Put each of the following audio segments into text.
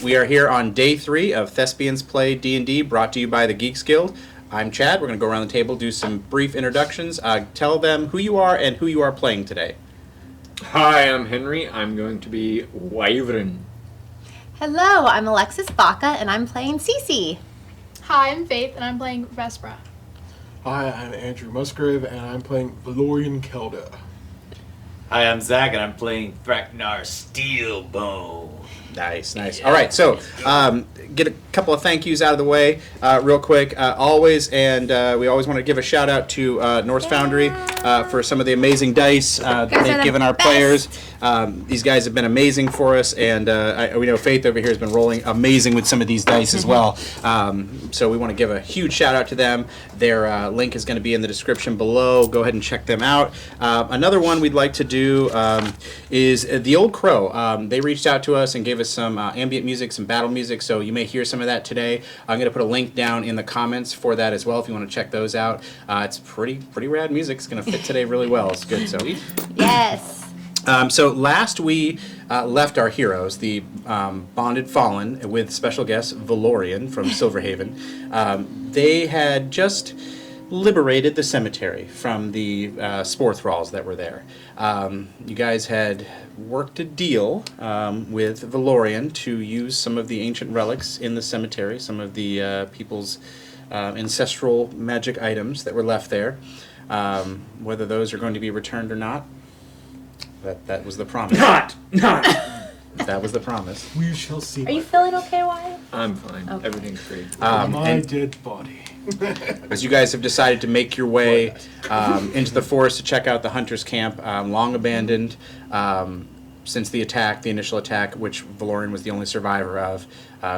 We are here on day 3 of Thespians Play D&D, brought to you by the Geeks Guild. I'm Chad. We're going to go around the table, do some brief introductions. Tell them who you are and who you are playing today. Hi, I'm Henry. I'm going to be Wyvern. Hello, I'm Alexis Baca, and I'm playing Cece. Hi, I'm Faith, and I'm playing Vespra. Hi, I'm Andrew Musgrave, and I'm playing Valorian Kelda. Hi, I'm Zach, and I'm playing Thraknar Steelbone. Nice. All right, so get a couple of thank yous out of the way real quick. We always want to give a shout out to Norse Foundry for some of the amazing dice they've given our players. These guys have been amazing for us, and we know Faith over here has been rolling amazing with some of these dice as well. So we want to give a huge shout out to them. Their link is going to be in the description below. Go ahead and check them out. Another one we'd like to do is The Old Crow. They reached out to us and gave us some ambient music, some battle music, so you may hear some of that today. I'm going to put a link down in the comments for that as well if you want to check those out. It's pretty rad music. It's going to fit today really well. It's good. So Yes. So last we left our heroes, the bonded Fallen, with special guest Valorian from Silverhaven. They had just liberated the cemetery from the Spore thralls that were there. You guys had worked a deal with Valorian to use some of the ancient relics in the cemetery, some of the people's ancestral magic items that were left there. Whether those are going to be returned or not, that was the promise. Not! That was the promise. We shall see. Are you feeling okay, Wyatt? I'm fine. Okay. Everything's great. My And dead body. as you guys have decided to make your way into the forest to check out the hunter's camp, long abandoned since the initial attack, which Valorian was the only survivor of.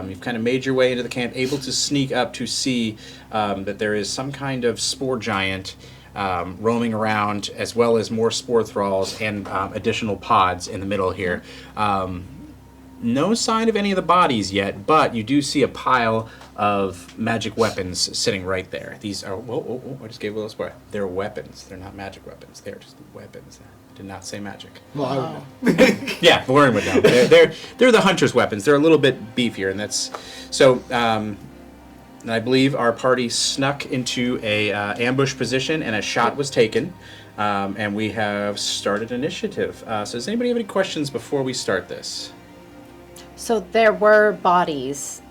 You've kind of made your way into the camp, able to sneak up to see that there is some kind of Spore Giant roaming around, as well as more Spore thralls and additional pods in the middle here. No sign of any of the bodies yet, but you do see a pile of magic weapons sitting right there. These are, I just gave a little spoiler. They're weapons. They're not magic weapons. They're just weapons. I did not say magic. Well, I would know. Yeah, Valorian would know. They're the hunter's weapons. They're a little bit beefier, and that's so. And I believe our party snuck into a ambush position, and a shot was taken, and we have started initiative. So does anybody have any questions before we start this? So there were bodies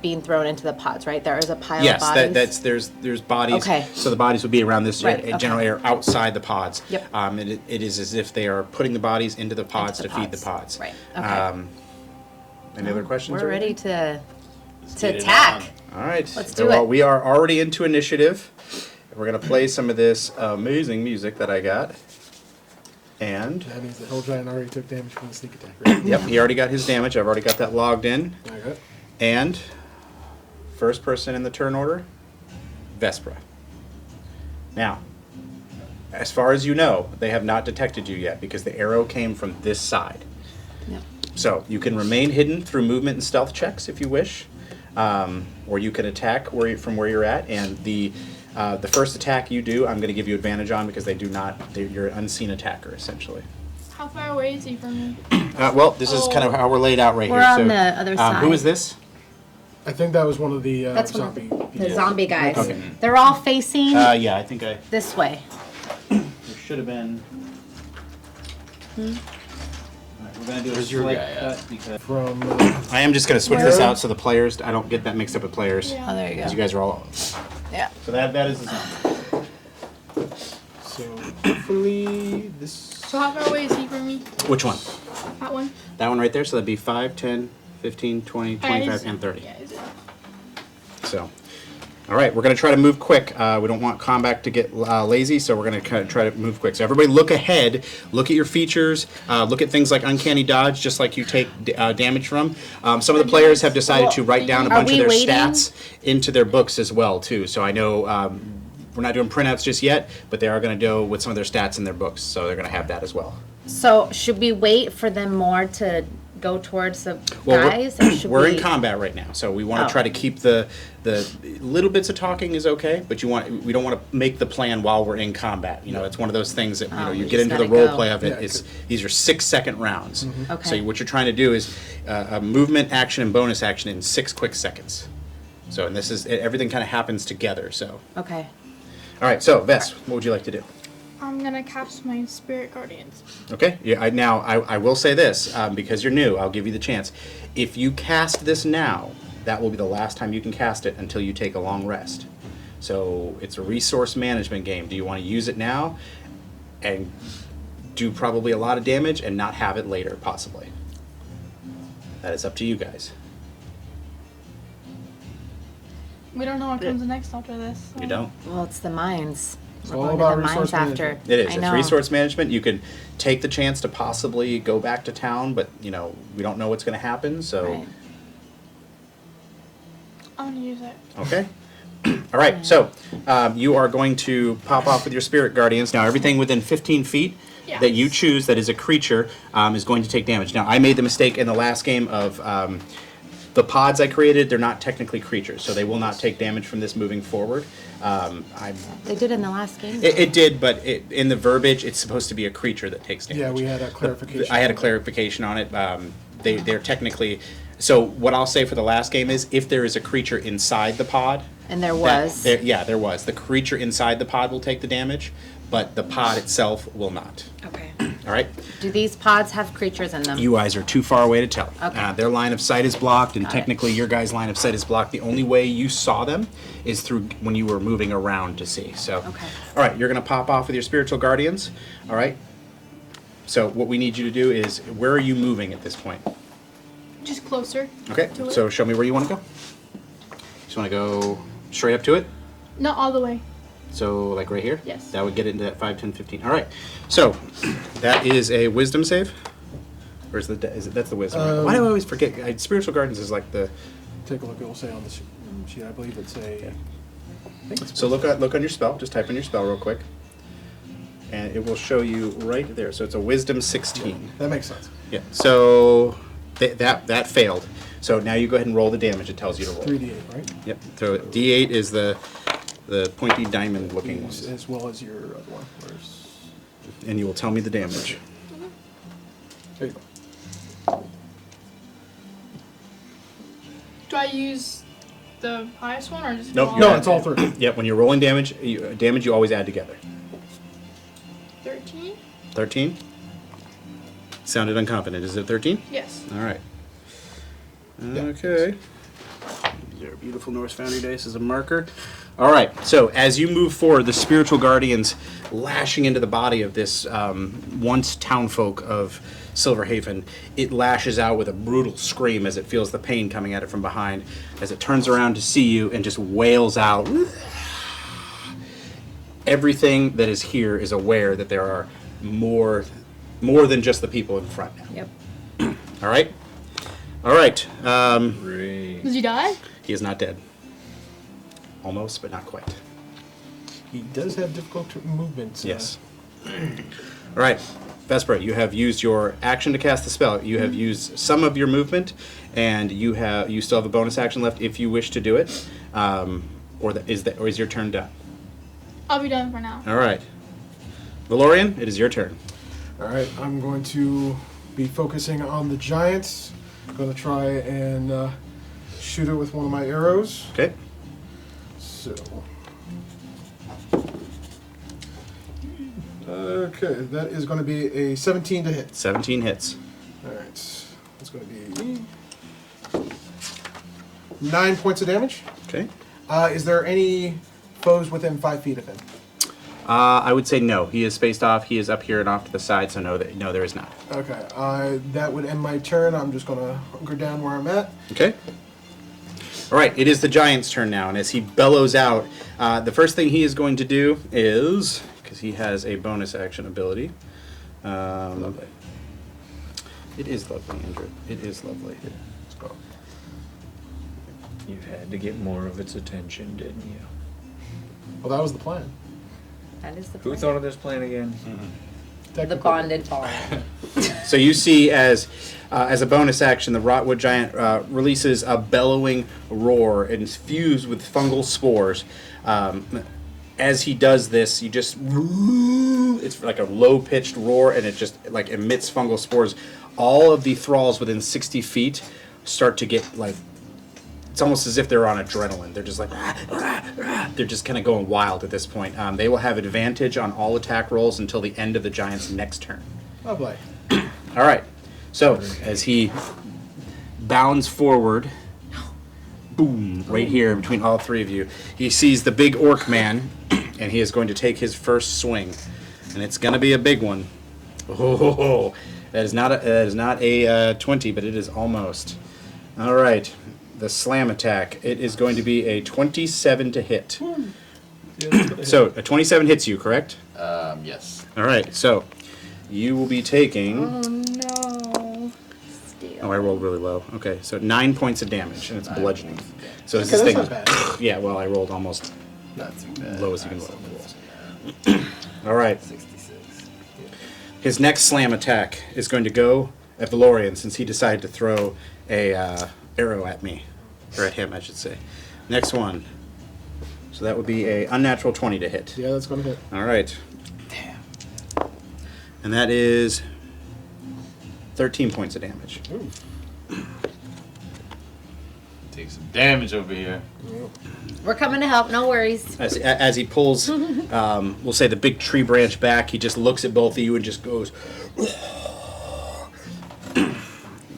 being thrown into the pods, right? There is a pile of bodies? Yes, there's bodies. Okay. So the bodies would be around this Right, general area outside the pods. Yep. It is as if they are putting the bodies into the pods to feed the pods. Right, okay. Any other questions? We're or ready anything? to attack. All right. Let's do Well, it. we are already into initiative. We're going to play some of this amazing music that I got. And, That means the Hell Giant already took damage from the sneak attack, right? yep, he already got his damage. I've already got that logged in. Okay. And, first person in the turn order, Vespra. Now, as far as you know, they have not detected you yet because the arrow came from this side. Yep. So, you can remain hidden through movement and stealth checks if you wish. Or you can attack from where you're at, and the first attack you do, I'm going to give you advantage on because you're an unseen attacker essentially. How far away is he from me? Well, this is kind of how we're laid out right We're here. on the other side. Who is this? I think that was one of the That's one of zombie. the zombie guys. Okay. They're all facing Yeah, I think this way. there should have been. Alright, we're going to do a Where's your slight guy at? cut because From I am just going to switch this out so the players, I don't get that mixed up with players. Yeah. Oh, there you Because go. you guys are all. Yeah. So that is the zombie. so hopefully this. So how far away is he from me? Which one? That one? That one right there. So that'd be 5, 10, 15, 20, 25, and 30. Yeah, is it? So, all right, we're going to try to move quick. We don't want combat to get lazy, so we're going to try to move quick. So everybody look ahead, look at your features, look at things like uncanny dodge, just like you take damage from. Some of the players have decided to write down a bunch of we their waiting? stats into their books as well, too. So I know we're not doing printouts just yet, but they are going to go with some of their stats in their books, so they're going to have that as well. So should we wait for them more to go towards the guys? Or should we're we... in combat right now, so we want to Oh. try to keep the little bits of talking is okay, but we don't want to make the plan while we're in combat. You know, it's one of those things that you we get just into the gotta role go. play of it. Yeah, These are 6-second rounds. Okay. So what you're trying to do is a movement, action, and bonus action in 6 quick seconds. So and this is everything kind of happens together. So Okay. all right, so Vess, what would you like to do? I'm gonna cast my Spirit Guardians. Okay. Yeah. I will say this because you're new. I'll give you the chance. If you cast this now, that will be the last time you can cast it until you take a long rest. So it's a resource management game. Do you want to use it now and do probably a lot of damage and not have it later, possibly? That is up to you guys. We don't know what comes next after this. So. You don't. Well, it's the mines. It's We're all going about to the mines resource after. management. It is. I It's know. resource management. You can take the chance to possibly go back to town, but we don't know what's going to happen. So. Right. I'm gonna use it. Okay. All right. So you are going to pop off with your spirit guardians. Now, everything within 15 feet Yes. that you choose that is a creature is going to take damage. Now, I made the mistake in the last game of the pods I created. They're not technically creatures, so they will not take damage from this moving forward. They did in the last game. It did, but in the verbiage, it's supposed to be a creature that takes damage. Yeah, we had a clarification. I had a clarification on it. They're technically. So what I'll say for the last game is, if there is a creature inside the pod, And there that- was. there was. The creature inside the pod will take the damage, but the pod itself will not. Okay. All right? Do these pods have creatures in them? You guys are too far away to tell. Okay. Their line of sight is blocked, and Got it. technically your guys' line of sight is blocked. The only way you saw them is through when you were moving around to see. So, Okay. all right, you're going to pop off with your spiritual guardians. All right? So what we need you to do is, where are you moving at this point? Just closer. Okay, To it. so show me where you want to go. Just want to go straight up to it. Not all the way. So like right here? Yes. That would get into that 5, 10, 15. All right. So that is a wisdom save. Or is it that's the wisdom? Right? Why do I always forget? Spiritual Gardens is like the. Take a look. It will say on the sheet. I believe it's a. I think it's So look on your spell. Just type in your spell real quick, and it will show you right there. So it's a wisdom 16. that makes sense. Yeah. So that failed. So now you go ahead and roll the damage. It tells you to roll. 3d8, right? Yep. So D8 is the pointy diamond looking As, one, as well as your other one. Where's, and you will tell me the damage. there you go. Do I use the highest one or just Nope, go you No, add- it's all 3. Yep. When you're rolling damage, you always add together. 13? 13. Sounded unconfident. Is it 13? Yes. All right. Yeah. Okay. These are beautiful Norse Foundry dice as a marker. All right. So as you move forward, the spiritual guardians lashing into the body of this once townfolk of Silverhaven, it lashes out with a brutal scream as it feels the pain coming at it from behind, as it turns around to see you and just wails out. Everything that is here is aware that there are more than just the people in front now. Yep. All right? All right. Great. Does he die? He is not dead. Almost, but not quite. He does have difficult movements. Yes. All right. Vespera, you have used your action to cast the spell. You have used some of your movement, and you still have a bonus action left if you wish to do it. Or is your turn done? I'll be done for now. All right. Valorian, it is your turn. All right, I'm going to be focusing on the giants. I'm going to try and shoot it with one of my arrows. Okay. So. Okay, that is going to be a 17 to hit. 17 hits. All right, it's going to be 9 points of damage. Okay. Is there any foes within 5 feet of him? I would say no. He is spaced off. He is up here and off to the side, so no, there is not. Okay, that would end my turn. I'm just going to hunker down where I'm at. Okay. All right, it is the giant's turn now, and as he bellows out, the first thing he is going to do is, because he has a bonus action ability. Lovely. It is lovely, Andrew. It is lovely. You had to get more of its attention, didn't you? Well, that was the plan. That is the Who plan. thought of this plan again? the bonded bond. So you see as a bonus action, the Rotwood Giant releases a bellowing roar and is fused with fungal spores. As he does this, you just... It's like a low-pitched roar, and it just like emits fungal spores. All of the thralls within 60 feet start to get like... It's almost as if they're on adrenaline. They're just like... They're just kind of going wild at this point. They will have advantage on all attack rolls until the end of the Giant's next turn. Oh boy. All right. So, as he bounds forward, boom, right here between all three of you, he sees the big orc man, and he is going to take his first swing. And it's going to be a big one. Oh, that is not a 20, but it is almost. All right. The slam attack. It is going to be a 27 to hit. So, a 27 hits you, correct? Yes. All right. So, you will be taking... Oh no. Steal. Oh, I rolled really low. Okay, so 9 points of damage, and it's bludgeoning. So it's Okay, this that's thing. not bad. Yeah, well, I rolled almost Not too bad. lowest you can roll. All right. 66. His next slam attack is going to go at Valorian, since he decided to throw a arrow at me, or at him, I should say. Next one. So that would be a unnatural 20 to hit. Yeah, that's gonna hit. All right. Damn. And that is 13 points of damage. Ooh. Take some damage over here. We're coming to help. No worries. As he pulls, we'll say the big tree branch back, he just looks at both of you and just goes.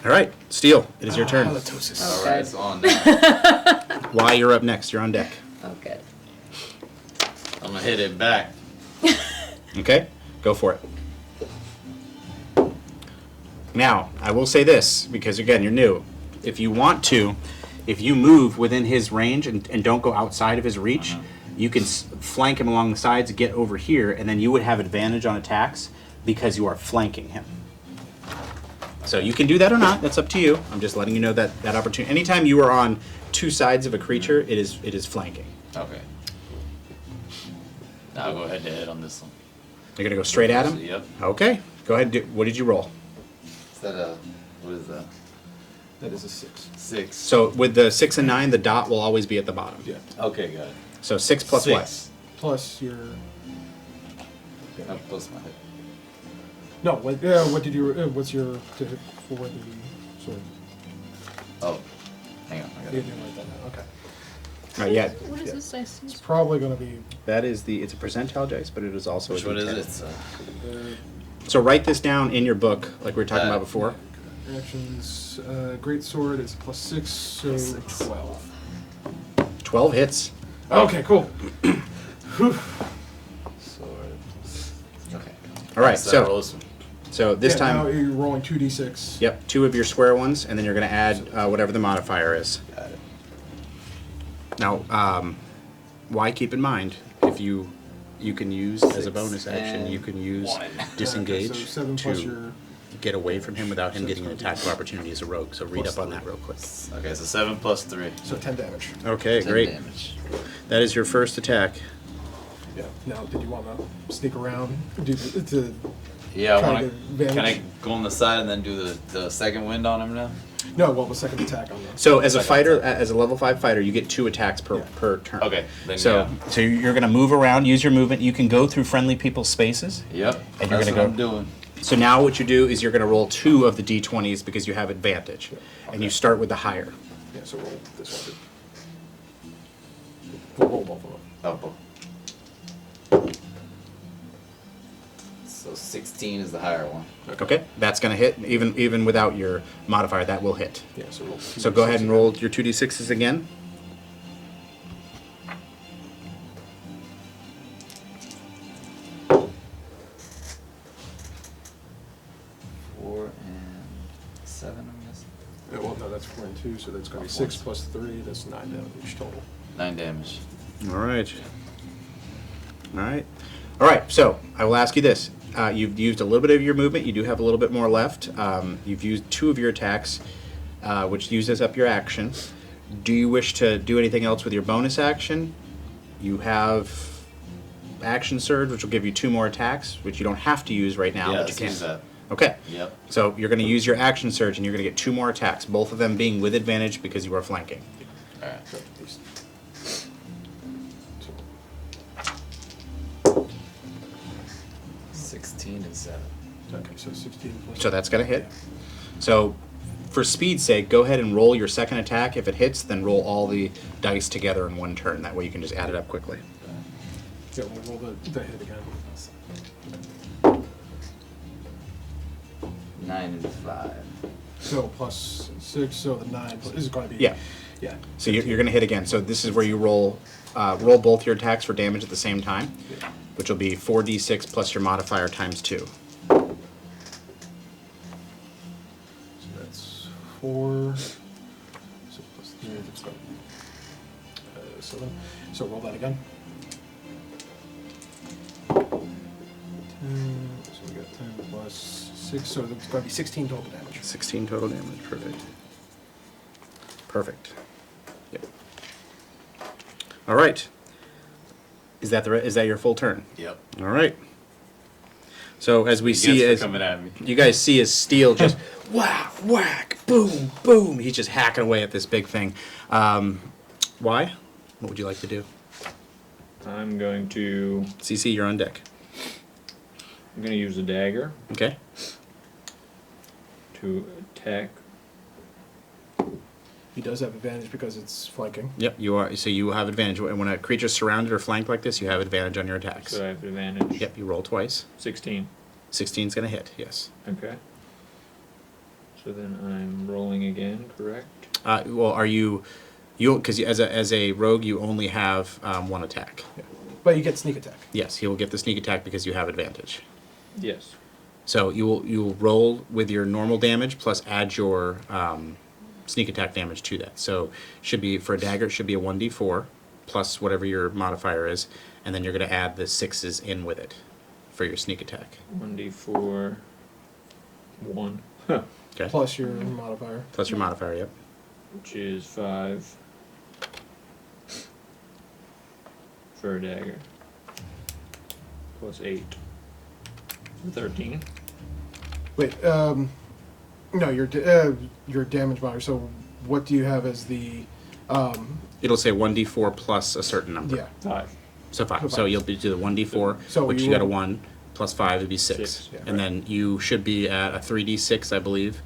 All right, Steel, it is your turn. Halitosis. Oh, Alright, good. it's on now. Why you're up next? You're on deck. Oh, good. I'm gonna hit it back. Okay, go for it. Now, I will say this, because again, you're new. If you want to, if you move within his range and don't go outside of his reach, you can flank him along the sides, get over here, and then you would have advantage on attacks because you are flanking him. So you can do that or not, that's up to you. I'm just letting you know that opportunity. Anytime you are on two sides of a creature, it is flanking. Okay. Now I'll go head to head on this one. You're going to go straight at him? Yep. Okay, go ahead and do. What did you roll? Is that a... What is that? That is a 6. 6. So with the 6 and 9, the dot will always be at the bottom. Yeah. Okay, got it. So 6 plus what? 6. Plus your. Oh, plus my hit. No. What? Yeah. What did you? What's your to hit for the sword? Oh. Hang on, I got You it. didn't write that down. Okay. Not yet. What is Yeah. this dice? It's probably gonna be. That is it's a percentile dice, but it is also Which a one is D10. it? It's, So write this down in your book, like we were talking about before. Actions. Great sword is plus 6, so 12. 12 hits. Okay. Cool. sword. Okay. All right, So, roll so this one. so this Yeah, now time, you're rolling 2d6. yep, 2 of your square ones, and then you're going to add whatever the modifier is. Got it. Now, why keep in mind if you can use as a bonus action, you can use 1. disengage Okay, so 7 plus to your. get away from him without him getting an attack of opportunity as a rogue. So read Plus up on 3. that real quick. Okay, so 7 plus 3. So 10 damage. Okay, 10 great. damage. That is your first attack. Yeah. Now, did you want to sneak around? To Yeah, I Try want to to. advantage. Can I go on the side and then do the second wind on him now? no, well, the second attack on the. So as a Second fighter, attack. as a level 5 fighter, you get 2 attacks per, Yeah. per turn. Okay, then So yeah. so you're going to move around, use your movement. You can go through friendly people's spaces. Yep. And you're that's gonna what go- I'm doing. So now what you do is you're going to roll 2 of the d20s because you have advantage. And you start with the higher. Yeah, so roll this one. We'll roll both of them. Oh, both. So 16 is the higher one. Okay? That's going to hit. Even without your modifier, that will hit. Yeah, so roll. So go ahead and roll your 2d6s again. Four and 7, I'm guessing. Well, no, that's 4 and 2, so that's going to be 6 plus 3. That's 9 damage total. 9 damage. All right. All right. All right. So I will ask you this: you've used a little bit of your movement. You do have a little bit more left. You've used 2 of your attacks, which uses up your action. Do you wish to do anything else with your bonus action? You have action surge, which will give you 2 more attacks, which you don't have to use right now, Yeah, but you let's can. use that. Okay. Yep. So you're going to use your action surge, and you're going to get 2 more attacks, both of them being with advantage because you are flanking. Alright. 16 and 7. Okay, so 16 plus. So that's going to hit. So for speed's sake, go ahead and roll your second attack. If it hits, then roll all the dice together in one turn. That way you can just add it up quickly. Yeah, we'll roll the hit again. 9 and 5. So plus 6, so the 9 is going to be. Yeah. Yeah. So you're going to hit again. So this is where you roll both your attacks for damage at the same time, which will be 4d6 plus your modifier times 2. So that's 4. So plus 3, that's going to be 7. So roll that again. 10, so we got 10 plus 6, so it's going to be 16 total damage. 16 total damage. Perfect. Perfect. Yep. All right. Is that your full turn? Yep. All right. So as we see, as coming at me. you guys see, his steel just whack, whack, boom, boom. He's just hacking away at this big thing. Why? What would you like to do? I'm going to CC, you're on deck. use a dagger Okay. to attack. He does have advantage because it's flanking. Yep. You are. So you have advantage. And when a creature's surrounded or flanked like this, you have advantage on your attacks. So I have advantage. Yep. You roll twice. 16. 16's gonna hit. Yes. Okay. So then I'm rolling again, correct? Well, are you because as a rogue you only have 1 attack. Yeah. But you get sneak attack. Yes, he will get the sneak attack because you have advantage. Yes. So you will roll with your normal damage plus add your sneak attack damage to that. So should be for a dagger it should be a 1d4 plus whatever your modifier is, and then you're going to add the 6s in with it for your sneak attack. 1d4. 1. Huh. Okay. Plus your modifier. Plus your modifier. Yep. Which is 5 for a dagger. Plus 8. 13. Wait, no, your damage modifier. So what do you have as the? It'll say 1d4 plus a certain number. Yeah. 5. So 5. So So five. you'll be do the 1d4, So which you you got a roll- 1 plus 5 would be 6. 6, yeah. And then you should be at a 3d6, I believe,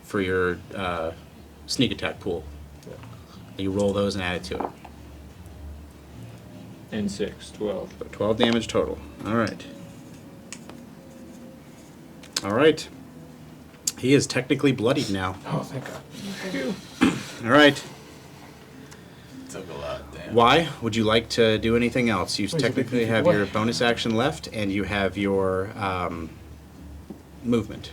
for your sneak attack pool. Yeah. You roll those and add it to it. And 6. 12. So 12 damage total. All right. All right. He is technically bloodied now. Oh, thank God. All right. Took a lot, damn. Why? Would you like to do anything else? You He's a big technically beefy have boy. your bonus action left, and you have your movement.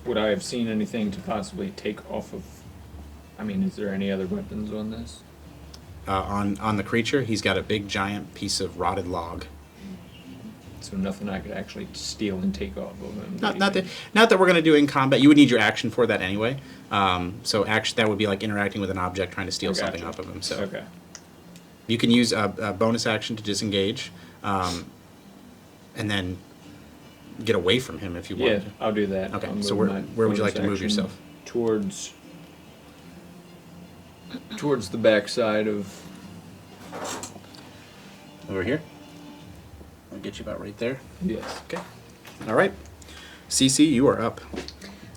Would I have seen anything to possibly take off of? I mean, is there any other weapons on this? On the creature, he's got a big giant piece of rotted log. So nothing I could actually steal and take off of him. Not that we're going to do in combat. You would need your action for that anyway. So action that would be like interacting with an object, trying to steal I something gotcha. off of him. So Okay. you can use a bonus action to disengage, and then get away from him if you Yeah, want. I'll do that. Okay, I'll so move where my would you like to bonus move action yourself? Towards the backside of. Over here. I'll get you about right there. Yes. Okay. All right. CC, you are up.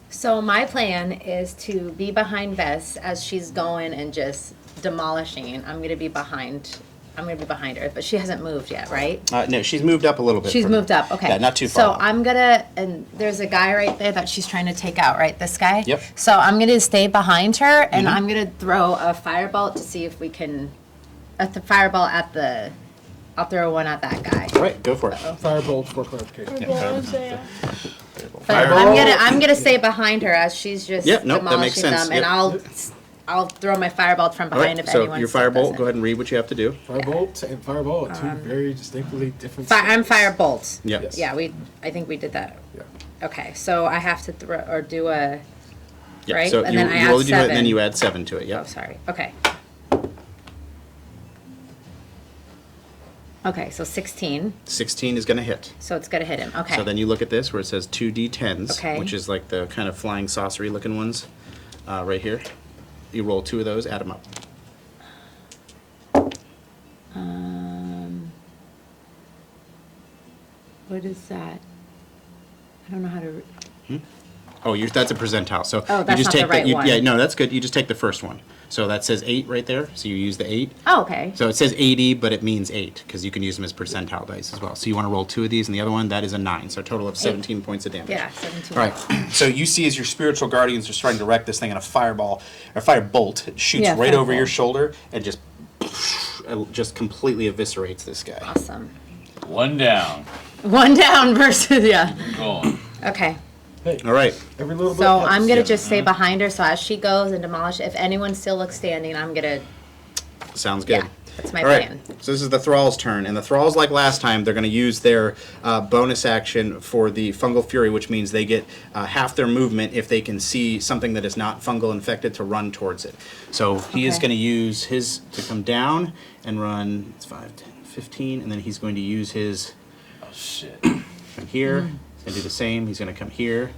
So my plan is to be behind Bess as she's going and just demolishing. I'm gonna be behind her, but she hasn't moved yet, right? No, she's moved up a little bit. She's from- moved up, okay. Yeah, not too So far. I'm gonna, and there's a guy right there that she's trying to take out, right? This guy? Yep. So I'm gonna stay behind her, and Mm-hmm. I'm gonna throw a firebolt to see if we can, I'll throw one at that guy. All right, go for it. Firebolt for clarification. Well, Isaiah. But I'm gonna stay behind her as she's just Yep, nope, that makes demolishing sense. them, and Yep. I'll throw my firebolt from All behind right, if so anyone your still firebolt, doesn't. go ahead and read what you have to do. Firebolt and fireball are two very distinctly different. I'm skills. firebolt. Yep. Yes. Yeah, I think we did that. Yeah. Okay, so I have to do a Yeah, right? so And you, then I you add roll the d20 7. and then you add 7 to it. Yeah. Oh, sorry. Okay. Okay, so 16. 16 is going to hit. So it's going to hit him. Okay. So then you look at this where it says 2d10s, Okay. which is like the kind of flying saucery looking ones right here. You roll 2 of those, add them up. What is that? I don't know how to. Oh, that's a percentile. So Oh, you that's just not take the right one. Yeah, no, that's good. You just take the first one. So that says 8 right there. So you use the 8. Oh, okay. So it says 80, but it means 8 because you can use them as percentile dice as well. So you want to roll 2 of these, and the other one that is a 9. So a total of 17 points of damage. Yeah, 17. All right. So you see as your spiritual guardians are starting to wreck this thing, and a firebolt shoots Yeah, right over firebolt. your shoulder and just completely eviscerates this guy. Awesome. One down. One down versus, yeah. Going. Okay. Hey, All right. every little bit So helps. I'm going to just stay behind her. So as she goes and demolish, if anyone still looks standing, I'm going to, Sounds good. yeah, that's my All right, plan. so this is the Thralls' turn, and the Thralls, like last time, they're going to use their bonus action for the Fungal Fury, which means they get half their movement if they can see something that is not fungal infected to run towards it. So he is Okay. going to use his to come down and run, it's 5, 10, 15, and then he's going to use his Oh shit. from here. He's going to do the same. He's going to come here,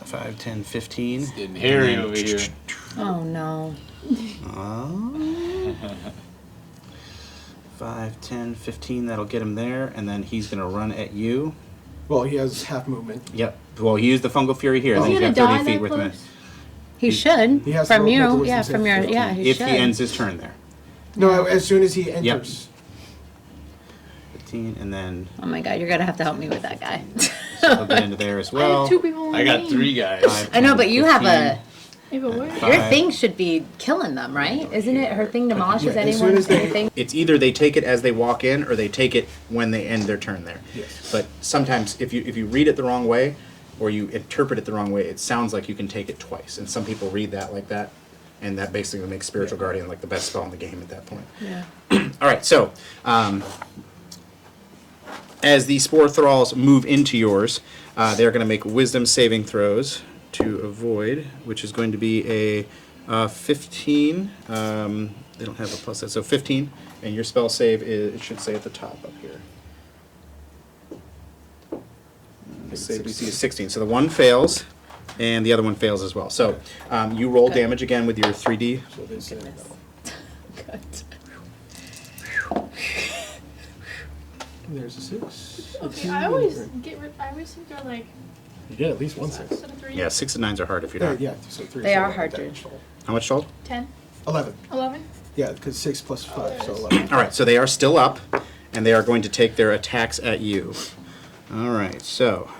5, 10, 15. Getting hairy and then- over here. Oh, no. 5, 10, 15, that'll get him there, and then he's going to run at you. Well, he has half movement. Yep. Well, he used the Fungal Fury here. Is Then he he's gonna got 30 die feet that with him. close? He should. He has to From make the you. wisdom Yeah, save from your, for yeah, he If should. he ends his turn there. No, as soon as he enters. 15, and then Oh, my God. You're going to have to help me with that guy. he'll get into there as I well. have 2 people. I got 3 guys. 5, I know, 10, but you have 15. If it works. Your Five. thing should be killing them, right? Isn't it? Her thing demolishes Yeah, as soon anyone, as they- anything? It's either they take it as they walk in, or they take it when they end their turn there. Yes. But sometimes, if you read it the wrong way, or you interpret it the wrong way, it sounds like you can take it twice. And some people read that like that, and that basically makes Spiritual Guardian like the best spell in the game at that point. Yeah. All right, so as the Spore Thralls move into yours, they're going to make Wisdom saving throws to avoid, which is going to be a 15. They don't have a plus that, so 15. And your spell save is, it should say at the top up here. The save DC is 16. So the one fails, and the other one fails as well. So you roll Okay. damage again with your 3D. So they say Goodness. Good. there's a 6. Okay, I always think they're like You get at least one 6. instead of 3. Yeah, 6 and 9s are hard if you're not. Yeah, so 3. They so are 11 hard to- damage total. How much total? 10, 11. 11. Yeah, because 6 plus 5, there so it is. 11. All right, so they are still up, and they are going to take their attacks at you. All right, so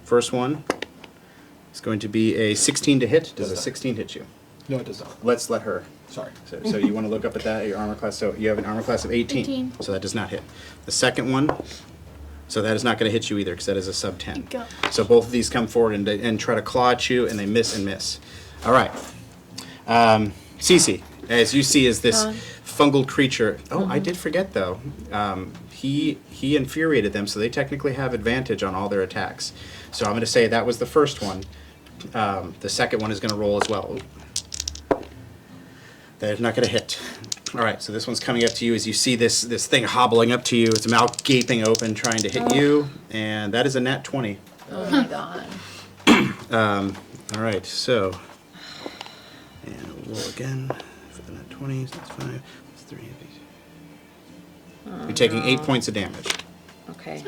first one is going to be a 16 to hit. Does a 16 hit you? No, it does not. Let's let her. Sorry. So you want to look up at that, your armor class. So you have an armor class of 18. 18. So that does not hit. The second one, so that is not going to hit you either because that is a sub 10. Go. So both of these come forward and try to claw at you, and they miss and miss. All right. Cece, as you see, is this fungal creature. Oh, I did forget though. He infuriated them, so they technically have advantage on all their attacks. So I'm going to say that was the first one. The second one is going to roll as well. That is not going to hit. All right, so this one's coming up to you as you see this thing hobbling up to you. Its mouth gaping open, trying to hit you, and that is a nat 20. Oh, my God. All right, so, and we'll roll again for the nat 20. So that's 5. That's 3 of these. You're taking 8 points of damage. Okay.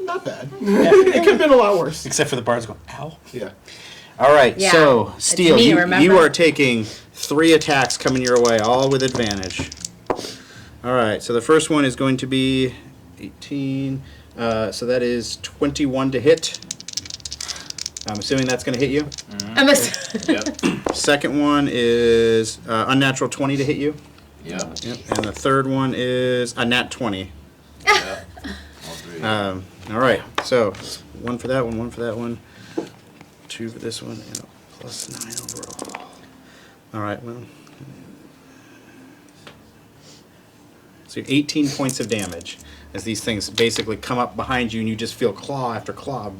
Not bad. It could have been a lot worse. Except for the bards going, ow. Yeah. All right, Yeah, so, it's Steel, me, you remember? are taking 3 attacks coming your way, all with advantage. All right, so the first one is going to be 18. So that is 21 to hit. I'm assuming that's going to hit you. I must. Yep. Second one is unnatural 20 to hit you. Yep. Yep. And the third one is a nat 20. Yep. All 3. All right, so 1 for that one for that one, 2 for this one, and a plus 9 overall. All right, well, so 18 points of damage as these things basically come up behind you, and you just feel claw after claw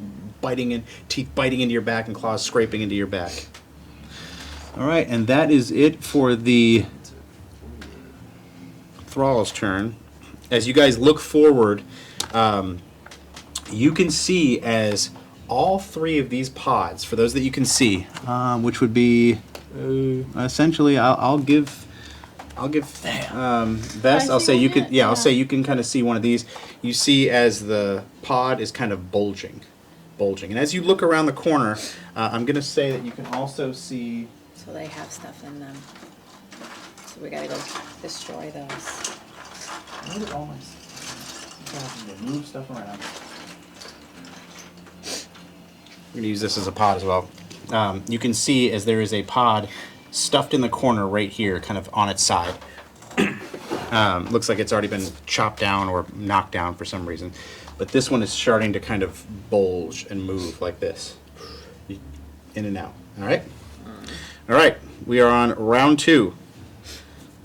teeth biting into your back and claws scraping into your back. All right, and that is it for the thrall's turn. As you guys look forward, you can see as all three of these pods, for those that you can see, which would be essentially, I'll give Vest. I'll say you can. Yeah, I'll say you can kind of see one of these. You see as the pod is kind of bulging, and as you look around the corner, I'm gonna say that you can also see. So they have stuff in them. So we gotta go destroy those. Where did all my stuff? Move stuff around. I'm gonna use this as a pod as well. You can see as there is a pod stuffed in the corner right here, kind of on its side. Looks like it's already been chopped down or knocked down for some reason. But this one is starting to kind of bulge and move like this. In and out. All right? All right. We are on round 2.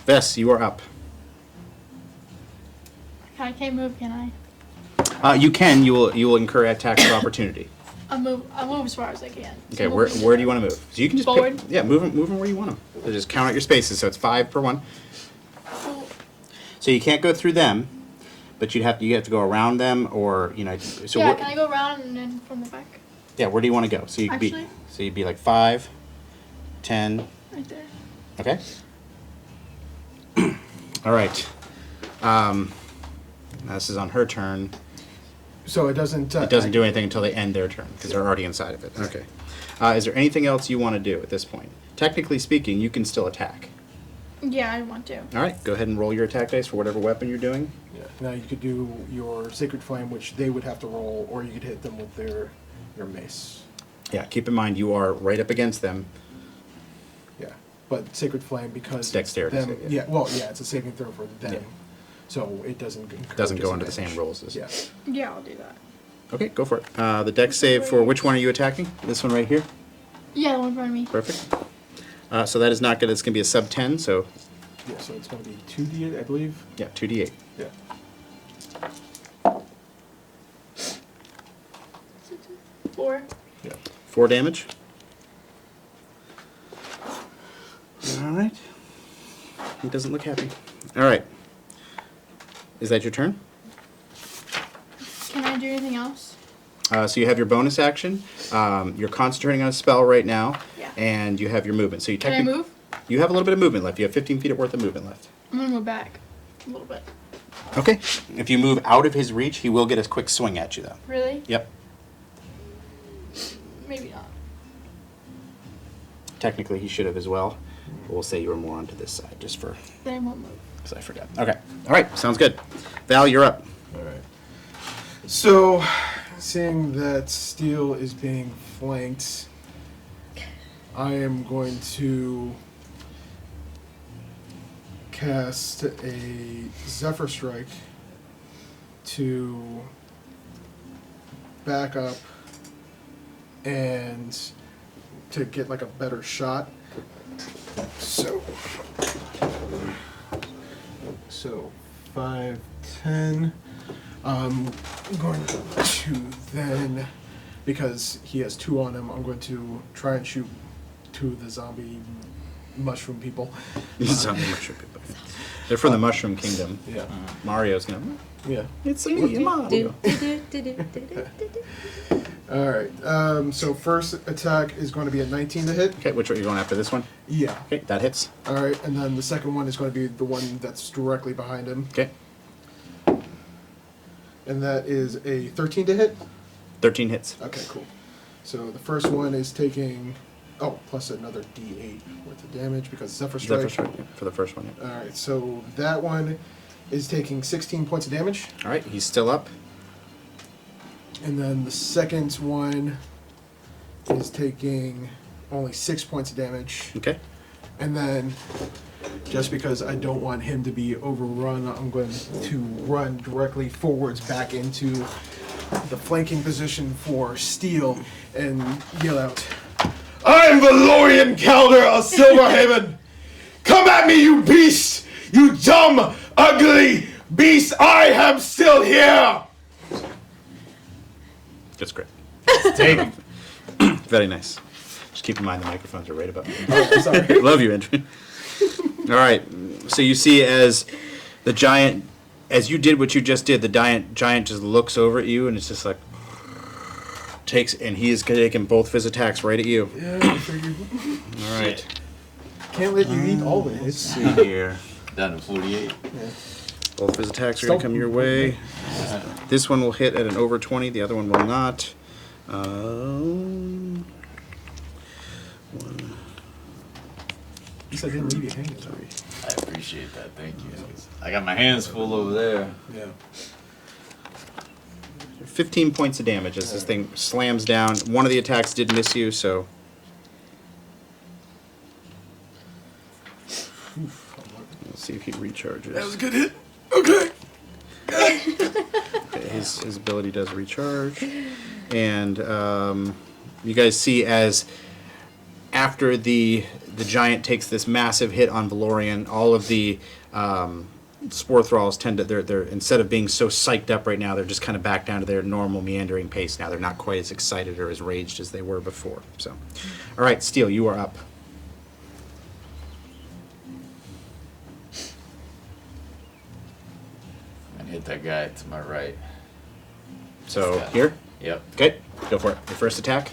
Vess, you are up. I can't move, can I? You can. You will incur attacks of opportunity. I'll move as far as I can. Okay, where do you want to move? So you can just Forward? move them where you want them. So just count out your spaces. So it's 5 per one. Cool. So you can't go through them, but you have to go around them, or So Yeah, can I go around and then from the back? Yeah, where do you want to go? So you could Actually? you'd be like 5, 10. Right there. Okay. All right. Now this is on her turn. So it doesn't. It doesn't do anything until they end their turn because they're already inside of it. Okay. Is there anything else you want to do at this point? Technically speaking, you can still attack. Yeah, I want to. All right. Go ahead and roll your attack dice for whatever weapon you're doing. Yeah. Now you could do your Sacred Flame, which they would have to roll, or you could hit them with your mace. Yeah. Keep in mind you are right up against them. Yeah. But Sacred Flame, because It's dexterity them, save, yeah. it's a saving throw for them. Yeah. So it doesn't Doesn't go into the same disadvantage. rolls as. Yeah. Yeah, I'll do that. Okay, go for it. The dex save for which one are you attacking? This one right here. Yeah, the one in front of me. Perfect. So that is not good. It's going to be a sub 10. So Yeah. So it's going to be 2d8, I believe. yeah, 2d8. Yeah. Four. Yeah. 4 damage. All right. He doesn't look happy. All right. Is that your turn? Can I do anything else? So you have your bonus action. You're concentrating on a spell right now, Yeah. and you have your movement. So you Can I move? You have a little bit of movement left. You have 15 feet worth of movement left. I'm gonna move back a little bit. Okay. If you move out of his reach, he will get a quick swing at you, though. Really? Yep. Maybe not. Technically, he should have as well. But we'll say you were more onto this side, just for Then I won't move. because I forgot. Okay. All right. Sounds good. Val, you're up. All right. So, seeing that Steel is being flanked, I am going to cast a Zephyr Strike to back up and to get like a better shot. So 5, 10. I'm going to then, because he has 2 on him, I'm going to try and shoot 2 of the zombie mushroom people. Zombie mushroom people. They're from the Mushroom Kingdom. Yeah. Mario's gonna. Yeah. It's me, Mario. All right. So first attack is going to be a 19 to hit. Okay, which one are you going after? This one? Yeah. Okay, that hits. All right, and then the second one is going to be the one that's directly behind him, Okay, and that is a 13 to hit. 13 hits. Okay, cool. So the first one is taking, plus another D8 worth of damage because Zephyr Strike. Zephyr Strike, yeah, for the first one. Yeah. All right, so that one is taking 16 points of damage, All right, he's still up. and then the second one is taking only 6 points of damage. Okay. And then, just because I don't want him to be overrun, I'm going to run directly forwards back into the flanking position for Steel and yell out, "I am Valorian Calder of Silverhaven! Come at me, you beast! You dumb, ugly beast! I am still here!" That's great. Let's take him. Very nice. Just keep in mind the microphones are right above me. Oh, sorry. Love you, Andrew. All right. So you see as the giant, as you did what you just did, the giant just looks over at you and it's just like takes, and he is taking both of his attacks right at you. Yeah, I figured. All right. Shit. Can't let you eat all the Let's hits. see here. Down to 48. Both of his attacks are going to come your way. This one will hit at an over 20. The other one will not. One. At least I didn't leave you hanging. Sorry. I appreciate that. Thank you. I got my hands full over there. Yeah. 15 points of damage as this thing slams down. One of the attacks did miss you, so. Let's see if he recharges. That was a good hit. Okay. Okay, his ability does recharge. And you guys see as after the giant takes this massive hit on Valorian, all of the spore thralls tend to, they're instead of being so psyched up right now, they're just kind of back down to their normal meandering pace now. They're not quite as excited or as raged as they were before. So, all right, Steel, you are up. And hit that guy to my right. So here, Yep. okay, go for it. Your first attack.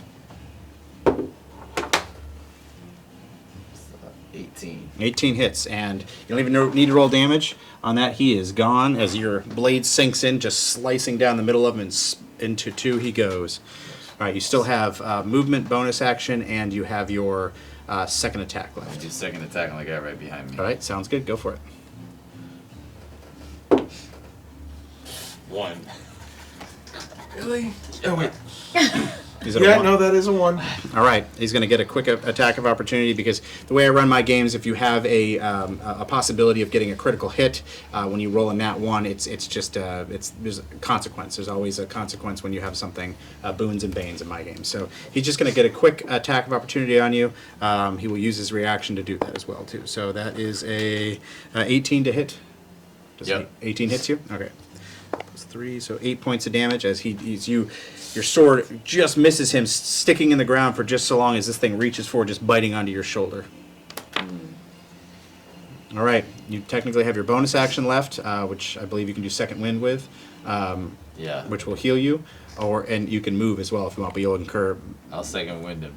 18. 18 hits, and you don't even need to roll damage on that. He is gone as your blade sinks in, just slicing down the middle of him, and into two he goes. All right, you still have movement, bonus action, and you have your second attack I left. do second attack on the guy right behind me. All right, sounds good. Go for it. 1. Really? Oh wait. Is it a Yeah, one? no, that is a 1. All right, he's going to get a quick attack of opportunity because the way I run my games, if you have a possibility of getting a critical hit when you roll a nat 1, it's just there's a consequence. There's always a consequence when you have something boons and banes in my game. So he's just going to get a quick attack of opportunity on you. He will use his reaction to do that as well too. So that is a 18 to hit. Does Yep. 18 hits you? Okay. Plus 3, so 8 points of damage as your sword just misses him, sticking in the ground for just so long as this thing reaches forward, just biting onto your shoulder. All right, you technically have your bonus action left, which I believe you can do second wind with, Yeah. which will heal you, and you can move as well if you want, but you'll incur. I'll second wind him.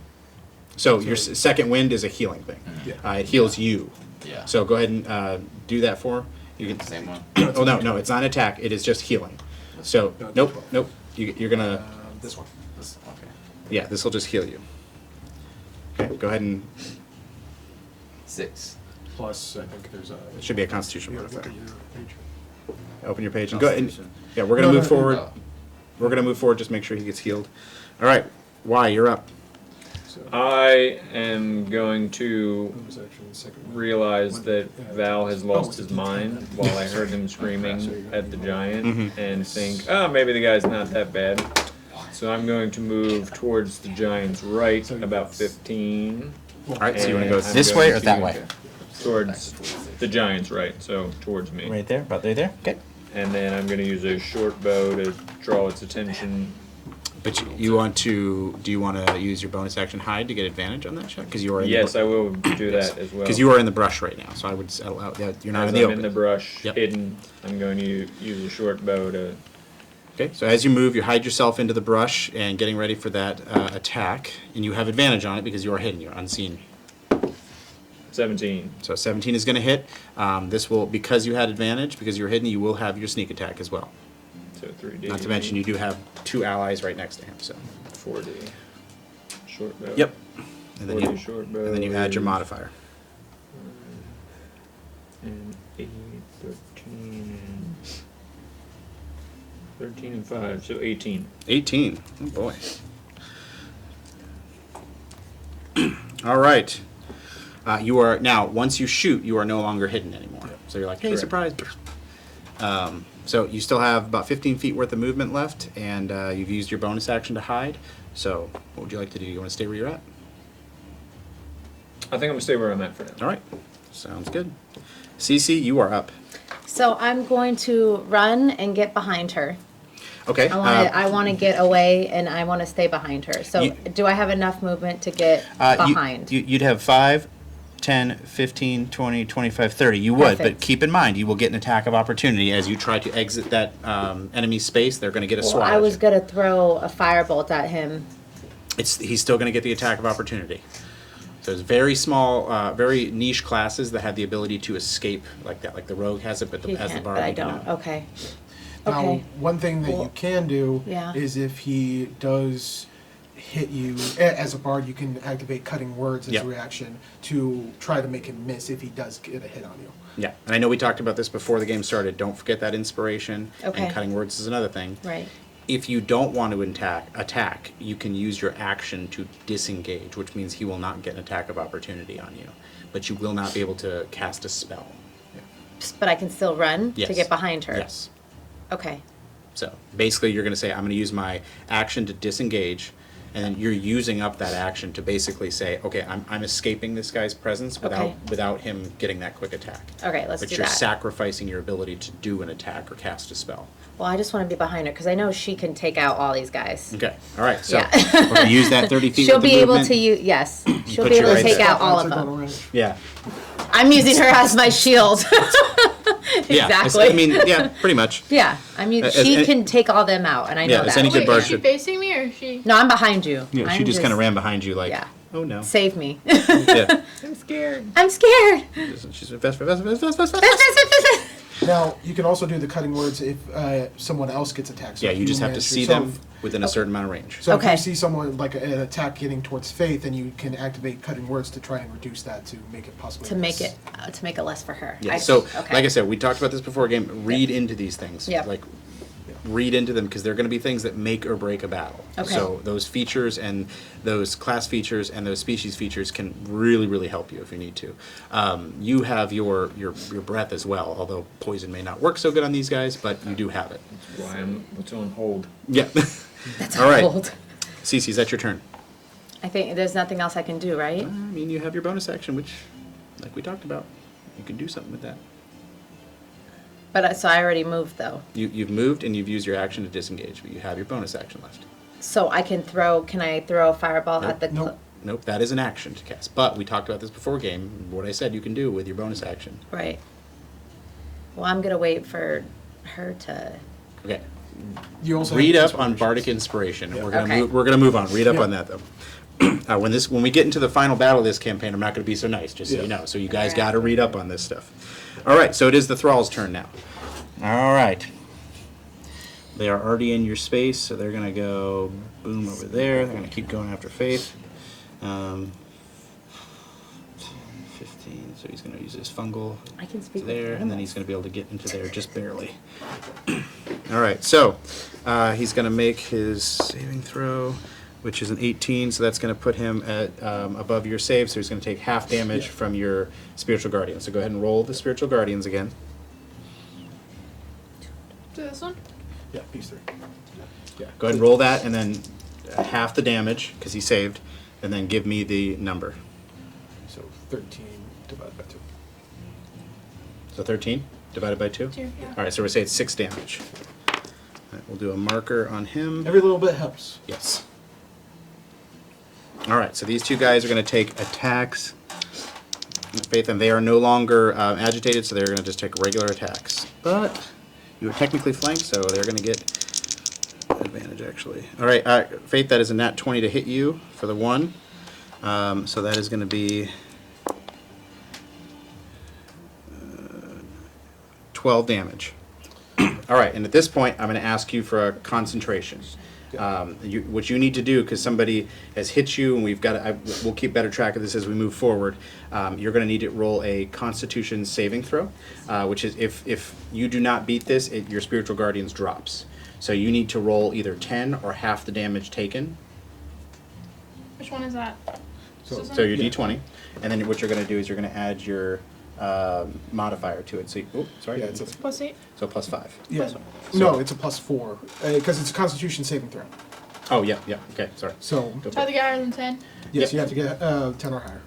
So your second wind is a healing thing. Yeah. It heals you. Yeah. So go ahead and do that for. You can. Same one. Oh no, it's not an attack. It is just healing. So No, nope, 12. nope. You're gonna. This one. Okay. Yeah, this will just heal you. Okay, go ahead and. 6. Plus, I think there's a. It should be a Constitution Yeah, look modifier. at your page. Open your page and go ahead. And, Constitution. yeah, we're gonna No, move no, forward. Oh. We're gonna move forward. Just make sure he gets healed. All right, Y, you're up. So, I am going to bonus action, second one. realize that Val has lost Oh, his it's mind while I heard him screaming at the giant Mhm. and think, oh, maybe the guy's not that bad. So I'm going to move towards the giant's right, about 15. All right, so you want to go and I'm this going way or that to- way? Towards the giant's right, so towards me. Right there, about there. Okay. And then I'm going to use a short bow to draw its attention. But you want to? Do you want to use your bonus action hide to get advantage on that shot? Because you are. Yes, I will do that as well. Because you are in the brush right now, so I would allow. Yeah, you're not As in the I'm open. in the brush, Yep. hidden, I'm going to use a short bow to. Okay, so as you move, you hide yourself into the brush and getting ready for that attack, and you have advantage on it because you are hidden. You're unseen. 17. So 17 is going to hit. This will, because you had advantage, because you're hidden, you will have your sneak attack as well. So 3D. Not to mention you do have 2 allies right next to him. So. 4D. Short bow. Yep. And then 4D you, short bow. and then you add your is, modifier. And 8, 13, and 13 and 5, so 18. 18. Oh boy. All right. You are now. Once you shoot, you are no longer hidden anymore. So you're like, hey, Correct. surprise! So you still have about 15 feet worth of movement left, and you've used your bonus action to hide. So what would you like to do? You want to stay where you're at? I think I'm going to stay where I'm at for now. All right. Sounds good. Cece, you are up. So I'm going to run and get behind her. Okay. I want to get away, and I want to stay behind her. So, do I have enough movement to get behind? You'd have 5, 10, 15, 20, 25, 30. You would, Perfect. but keep in mind, you will get an attack of opportunity as you try to exit that enemy space. They're going to get a Well, swat. I at was you. going to throw a firebolt at him. He's still going to get the attack of opportunity. So it's very small, very niche classes that have the ability to escape like that. Like the rogue has it, but He as the can't, bard, but I you do don't. not. Okay. Now, Okay. one thing that you can do Yeah. is if he does hit you, as a bard, you can activate cutting words as Yep. a reaction to try to make him miss if he does get a hit on you. Yeah, and I know we talked about this before the game started. Don't forget that inspiration. Okay. And cutting words is another thing. Right. If you don't want to attack, you can use your action to disengage, which means he will not get an attack of opportunity on you. But you will not be able to cast a spell. But I can still run to Yes. get behind her. Yes. Okay. So basically, you're going to say, I'm going to use my action to disengage, and then you're using up that action to basically say, okay, I'm escaping this guy's presence without him getting that quick attack. Okay, let's But do you're that. sacrificing your ability to do an attack or cast a spell. Well, I just want to be behind her because I know she can take out all these guys. Okay. All right. So Yeah. we're going to use that 30 feet. She'll with the be able movement. to use, yes. She'll Put be you able to right take there. out all of Offensive them. range. Yeah. I'm using her as my shield. Yeah. Exactly. I mean, yeah, pretty much. Yeah, she any- can take all them out, and I know Yeah, as that. any good Wait, bard is she should. facing me or is she? No, I'm behind you. Yeah, she I'm just kind of ran behind you like, Yeah. oh no. Save me. Yeah. I'm scared. I'm scared. She's fast. Now, you can also do the cutting words if someone else gets attacked. So Yeah, if you just have to manage see so them within a certain amount of range. So if Okay. you see someone like an attack getting towards Faith, then you can activate cutting words to try and reduce that to make it possible. to make it less for her. Yeah. So, okay. like I said, we talked about this before game. Read into these things. Yep. Like, read into them because they're going to be things that make or break a battle. Okay. So those features and those class features and those species features can really, really help you if you need to. You have your breath as well, although poison may not work so good on these guys, but you do have it. Why it's on hold. Yeah. That's All right. old. Cece, is that your turn? I think there's nothing else I can do, right? I mean, you have your bonus action, which, like we talked about, you can do something with that. But so I already moved though. You've moved and you've used your action to disengage, but you have your bonus action left. So I can throw. Can I throw a fireball at the? Nope. Nope, that is an action to cast. But we talked about this before game. What I said you can do with your bonus action. Right. Well, I'm gonna wait for her to. Okay. You also Read have up on inspirations. bardic inspiration. Yeah. We're gonna Okay. we're gonna move on. Read up Yeah. on that though. When we get into the final battle of this campaign, I'm not going to be so nice, just so you Yeah. know. So you guys Alright. got to read up on this stuff. All right, so it is the thralls' turn now. All right. They are already in your space, so they're going to go boom over there. They're going to keep going after Faith. 15, so he's going to use his fungal I can to speak. there, and then he's going to be able to get into there just barely. All right, so he's going to make his saving throw, which is an 18, so that's going to put him at above your save, so he's going to take half damage from your spiritual guardian. So go ahead and roll the spiritual guardians again. To this one? Yeah, piece 3. Yeah, go ahead and roll that, and then half the damage, because he saved, and then give me the number. So 13 divided by 2. So 13 divided by 2? 2, yeah. All right, so we're saying it's 6 damage. All right, we'll do a marker on him. Every little bit helps. Yes. All right, so these two guys are going to take attacks. Faith, and they are no longer agitated, so they're going to just take regular attacks. But you are technically flanked, so they're going to get advantage, actually. All right, Faith, that is a nat 20 to hit you for the 1. So that is going to be 12 damage. All right, and at this point, I'm going to ask you for a concentration. What you need to do, because somebody has hit you, and we'll keep better track of this as we move forward. You're going to need to roll a Constitution saving throw, which is if you do not beat this, your spiritual guardians drops. So you need to roll either 10 or half the damage taken. Which one is that? So- This one? So your D20, and then what you're going to do is you're going to add your modifier to it. So sorry, Yeah, it's a, Plus 8? so plus 5. yeah. No, it's a plus 4 because it's a Constitution saving throw. Oh yeah, okay, sorry. So Go Try for to it. get higher than 10. yes, Yep. you have to get 10 or higher.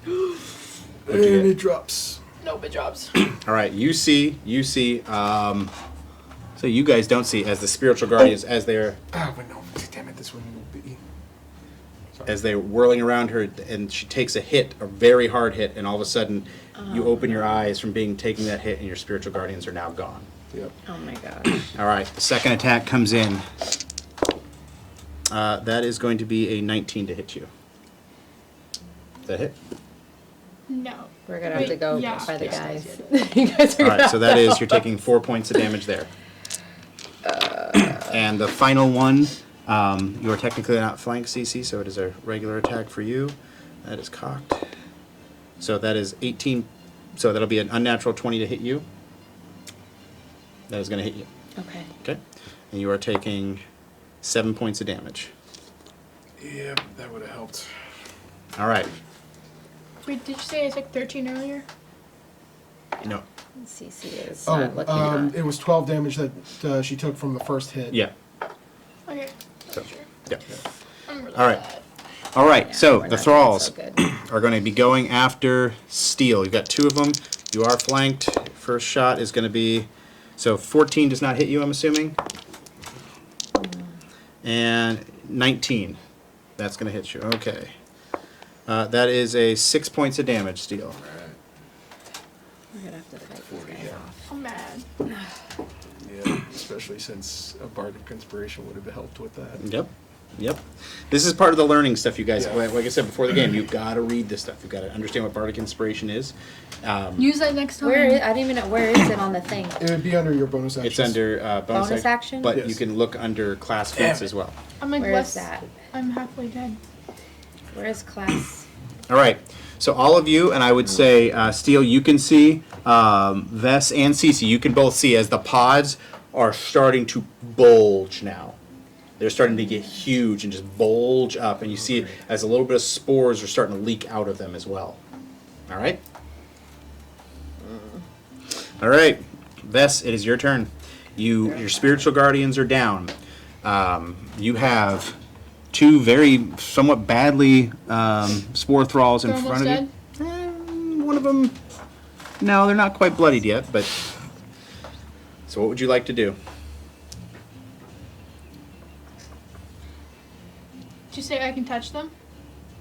What'd you And get? it drops. Nope, it drops. All right, you see So you guys don't see as the spiritual guardians as they're Oh, but no. Damn it, this one will be... as they're whirling around her, and she takes a hit, a very hard hit, and all of a sudden you open your eyes from taking that hit, and your spiritual guardians are now gone. Yep. Oh my gosh. All right, the second attack comes in. That is going to be a 19 to hit you. Is that hit? No. We're gonna have to go yeah. by the Yes, guys. You guys are All gonna right, so that is, you're taking 4 points of damage there. And the final one, you are technically not flank CC, so it is a regular attack for you. That is cocked. So that is 18, so that'll be an unnatural 20 to hit you. That is going to hit you. Okay. Okay? And you are taking 7 points of damage. Yep, that would have helped. All right. Wait, did you say I took 13 earlier? No. CC is not looking Oh, hot. it was 12 damage that she took from the first hit. Yeah. Okay. So, yeah. I'm really All right. bad. All right, Yeah, so we're the not doing thralls so good. are going to be going after Steel. You've got 2 of them. You are flanked. First shot is going to be, so 14 does not hit you, I'm assuming. And 19. That's going to hit you. Okay. That is a 6 points of damage, Steel. We're gonna have to fight these guys off. I'm mad. Yeah, especially since a Bard of Conspiration would have helped with that. Yep. Yep. This is part of the learning stuff, you guys. Yeah. Like I said before the game, you've got to read this stuff. You've got to understand what Bardic Inspiration is. Use that next time. Where is, I don't even know, where is it on the thing? It would be under your bonus action. It's under Bonus action? but Yes. you can look under class feats as well. I'm like Where less. is that? I'm halfway dead. Where is class? All right. So all of you, and I would say, Steel, you can see, Vess and Cece, you can both see as the pods are starting to bulge now. They're starting to get huge and just bulge up, and you see it as a little bit of spores are starting to leak out of them as well. All right? All right. Vess, it is your turn. Your spiritual guardians are down. You have 2 very somewhat badly spore thralls in They're front almost of you. One of them, no, they're not quite bloodied yet, but. So what would you like to do? Did you say I can touch them?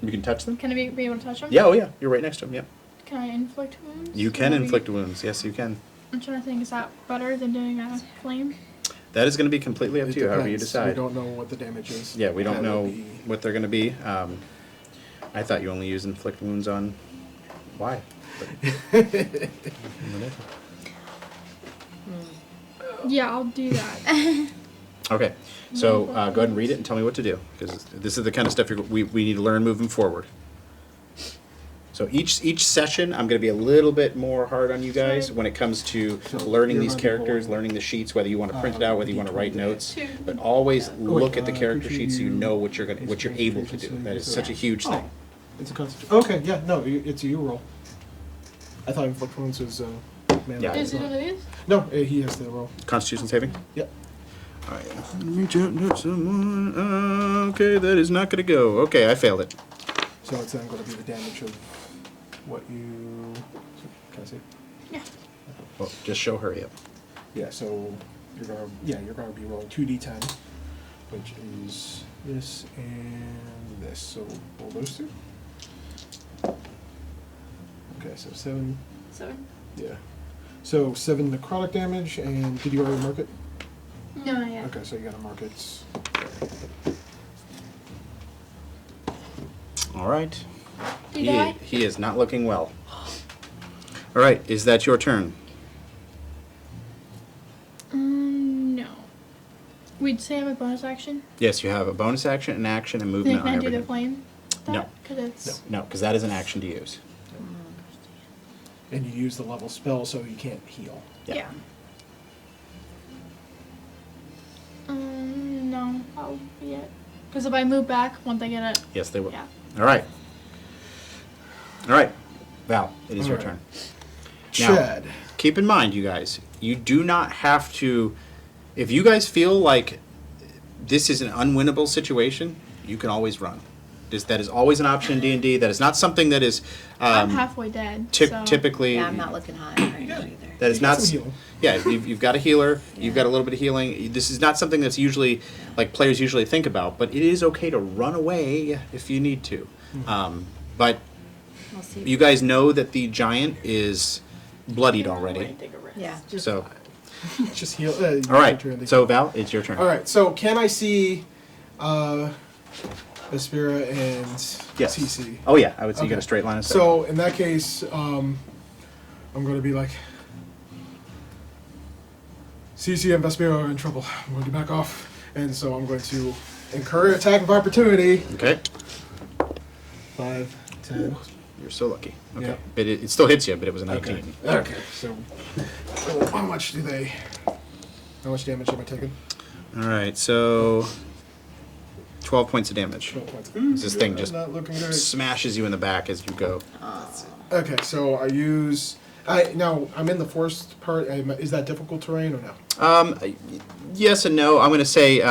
You can touch them? Can I be able to touch them? Yeah, oh yeah, you're right next to them, yep. Can I inflict wounds? You can Maybe- inflict wounds, yes you can. I'm trying to think, is that better than doing a flame? That is going to be completely up It to you, however you depends. decide. We don't know what the damage is. Yeah, we don't That know would be- what they're going to be. I thought you only used inflict wounds on why? Yeah, I'll do that. Okay, so go ahead and read it and tell me what to do, because this is the kind of stuff we need to learn moving forward. So each session, I'm going to be a little bit more hard on you guys when it comes to learning you're these gonna be characters, rolling, learning the sheets, whether you want to print it out, whether you want to write D20 notes. Two. But always look at the wait, character could sheets so you you- know what you're able to do. That is such a huge Oh, thing. it's a concentration. Okay, yeah, no, it's a U roll. I thought inflict wounds was man. Yeah. Is it one of these? No, he has the roll. Constitution saving. Yep. All right. Let me jump someone. Okay, that is not going to go. Okay, I failed it. So it's then going to be the damage of what you. Can I see? Yeah. Well, just show her. Yep. Yeah. So you're gonna be rolling 2d10, which is this and this. So roll those 2. Okay, so 7. 7? Yeah. So 7 necrotic damage, and did you already mark it? No, not yet. Okay, so you gotta mark it. All right. Do you die? He is not looking well. All right, is that your turn? No. We'd say I have a bonus action. Yes, you have a bonus action, an action, and Then movement can on I do the everything. flame? No. Because it's. No, because that is an action to use. And you use the level spell, so you can't heal. Yeah. No, that'll be it. Because if I move back, once I get it. Yes, they will. Yeah. All right. All right. Val, it is your All right. turn. Now, Chad. keep in mind, you guys, you do not have to. If you guys feel like this is an unwinnable situation, you can always run. That is always an option in D&D. That is not something that is I'm halfway dead. so. typically. Yeah, I'm not looking hot right now either. That is You got not. some healing. Yeah, you've got a healer. You've got a little bit of healing. This is not something that's usually like players usually think about. But it is okay to run away if you need to. But We'll see. you guys know that the giant is bloodied already. Yeah. So Just heal. all right. So Val, it's your turn. All right. So can I see Vespera and Yes. TC? Oh yeah, I would say you got Okay. a straight line of sight. So in that case, I'm going to be like, CC and Vespera are in trouble. I'm going to back off, and so I'm going to incur attack of opportunity. Okay. 5, 10. You're so lucky. Okay. Yeah. But it still hits you, but it was a 19. Okay. So how much damage am I taking? All right. So 12 points of damage. 12 points. This thing I'm just not looking good. smashes you in the back as you go. Okay, so I use. Now I'm in the forest part. Is that difficult terrain or no? Yes and no. I'm going to say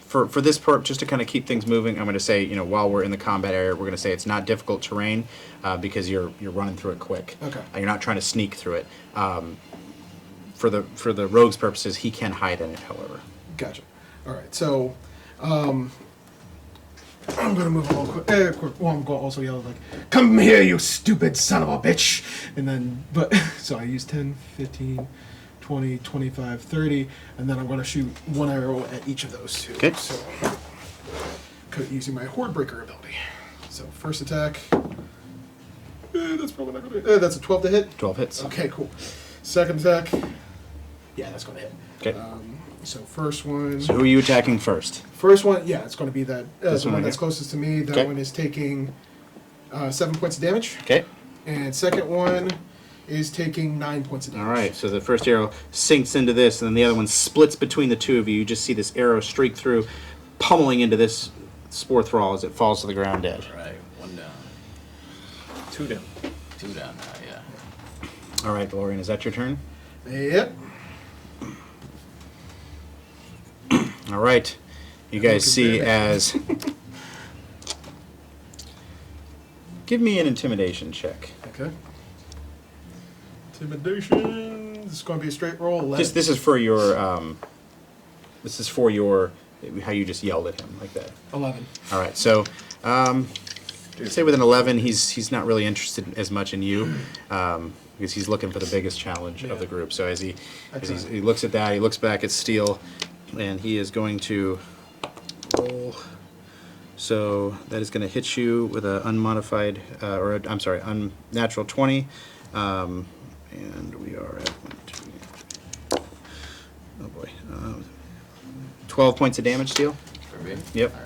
for this part, just to kind of keep things moving, I'm going to say while we're in the combat area, we're going to say it's not difficult terrain because you're running through it quick. Okay. You're not trying to sneak through it. For the rogue's purposes, he can hide in it, however. Gotcha. All right, so I'm gonna move a little quick. Well, I'm gonna also yell like, "Come here, you stupid son of a bitch!" And then, so I use 10, 15, 20, 25, 30, and then I'm gonna shoot one arrow at each of those two. Okay. So, using my Horde Breaker ability. So first attack. That's probably not gonna. That's a 12 to hit. 12 hits. Okay, cool. Second attack. Yeah, that's gonna hit. Okay. So first one. So who are you attacking first? First one, yeah, it's going to be that This the one one right that's here? closest to me. That Okay. one is taking 7 points of damage, Okay. and second one is taking 9 points of damage. All right. So the first arrow sinks into this, and then the other one splits between the two of you. You just see this arrow streak through, pummeling into this spore thrall as it falls to the ground dead. Right, 1 down. 2 down. 2 down now, yeah. All right, Valorian, is that your turn? Yep. All right. You guys see as. Give me an intimidation check. Okay. Intimidation. This is going to be a straight roll. 11. This is for your. This is for your. How you just yelled at him like that. 11. All right. So, say with an 11, he's not really interested as much in you, because he's looking for the biggest challenge of the group. So as he looks at that, he looks back at Steel, and he is going to roll. So that is going to hit you with an unmodified, unnatural 20, and we are at 1, 2, 3. Oh boy, 12 points of damage, Steel. For me? Yep. All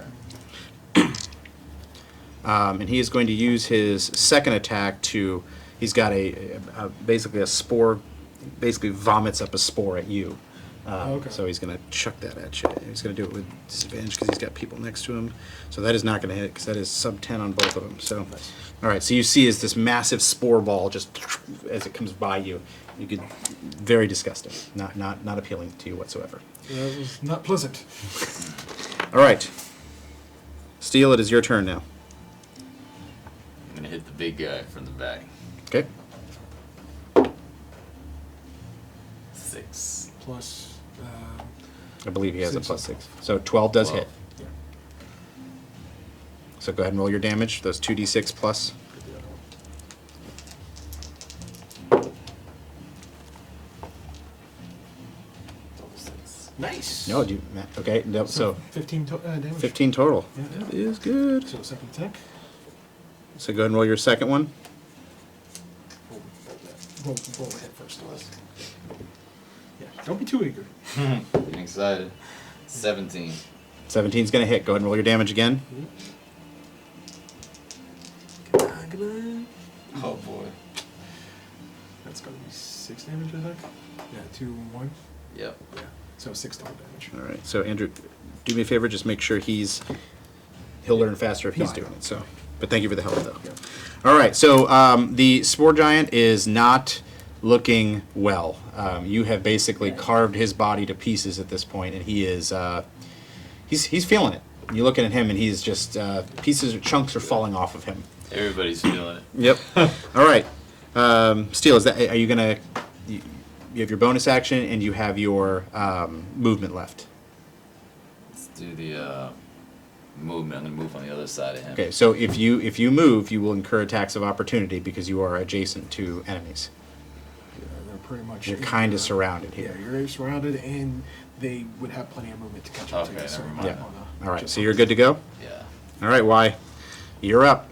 right. And he is going to use his second attack to. He's got basically a spore, basically vomits up a spore at you. Okay. So he's going to chuck that at you. He's going to do it with disadvantage because he's got people next to him. So that is not going to hit because that is sub 10 on both of them. So, all right. So you see is this massive spore ball just as it comes by you. You could very disgusting. Not appealing to you whatsoever. That was not pleasant. All right. Steel, it is your turn now. I'm gonna hit the big guy from the back. Okay. 6. Plus. I believe he has a 6. +6. So 12 does 12. hit. So go ahead and roll your damage. Those 2d6 plus. Nice. No, okay. No, so 15 damage. 15 total. Yeah. That is good. So second attack. So go ahead and roll your second one. Roll the hit first. Yeah. Don't be too eager. Getting excited. 17. 17's going to hit. Go ahead and roll your damage again. Oh boy. That's going to be 6 damage, I think. Yeah, 2, 1. Yep. Yeah. So 6 total damage. All right. So Andrew, do me a favor. Just make sure he'll learn faster if he's No, I doing know. it. So, but thank you for the help, though. All right. So the Spore Giant is not looking well. You have basically carved his body to pieces at this point, and he is he's feeling it. You're looking at him, and he's just pieces or chunks are falling off of him. Everybody's feeling it. Yep. All right. Steel, is that? Are you gonna? You have your bonus action, and you have your movement left. Let's do the movement. I'm gonna move on the other side of him. Okay. So if you move, you will incur attacks of opportunity because you are adjacent to enemies. Yeah, they're pretty much. You're kind of surrounded Yeah, here. you're surrounded, and they would have plenty of movement to catch up to Okay, you. So never you mind. might Yeah. wanna All right. just So you're good to go. Yeah. All right. Why? You're up.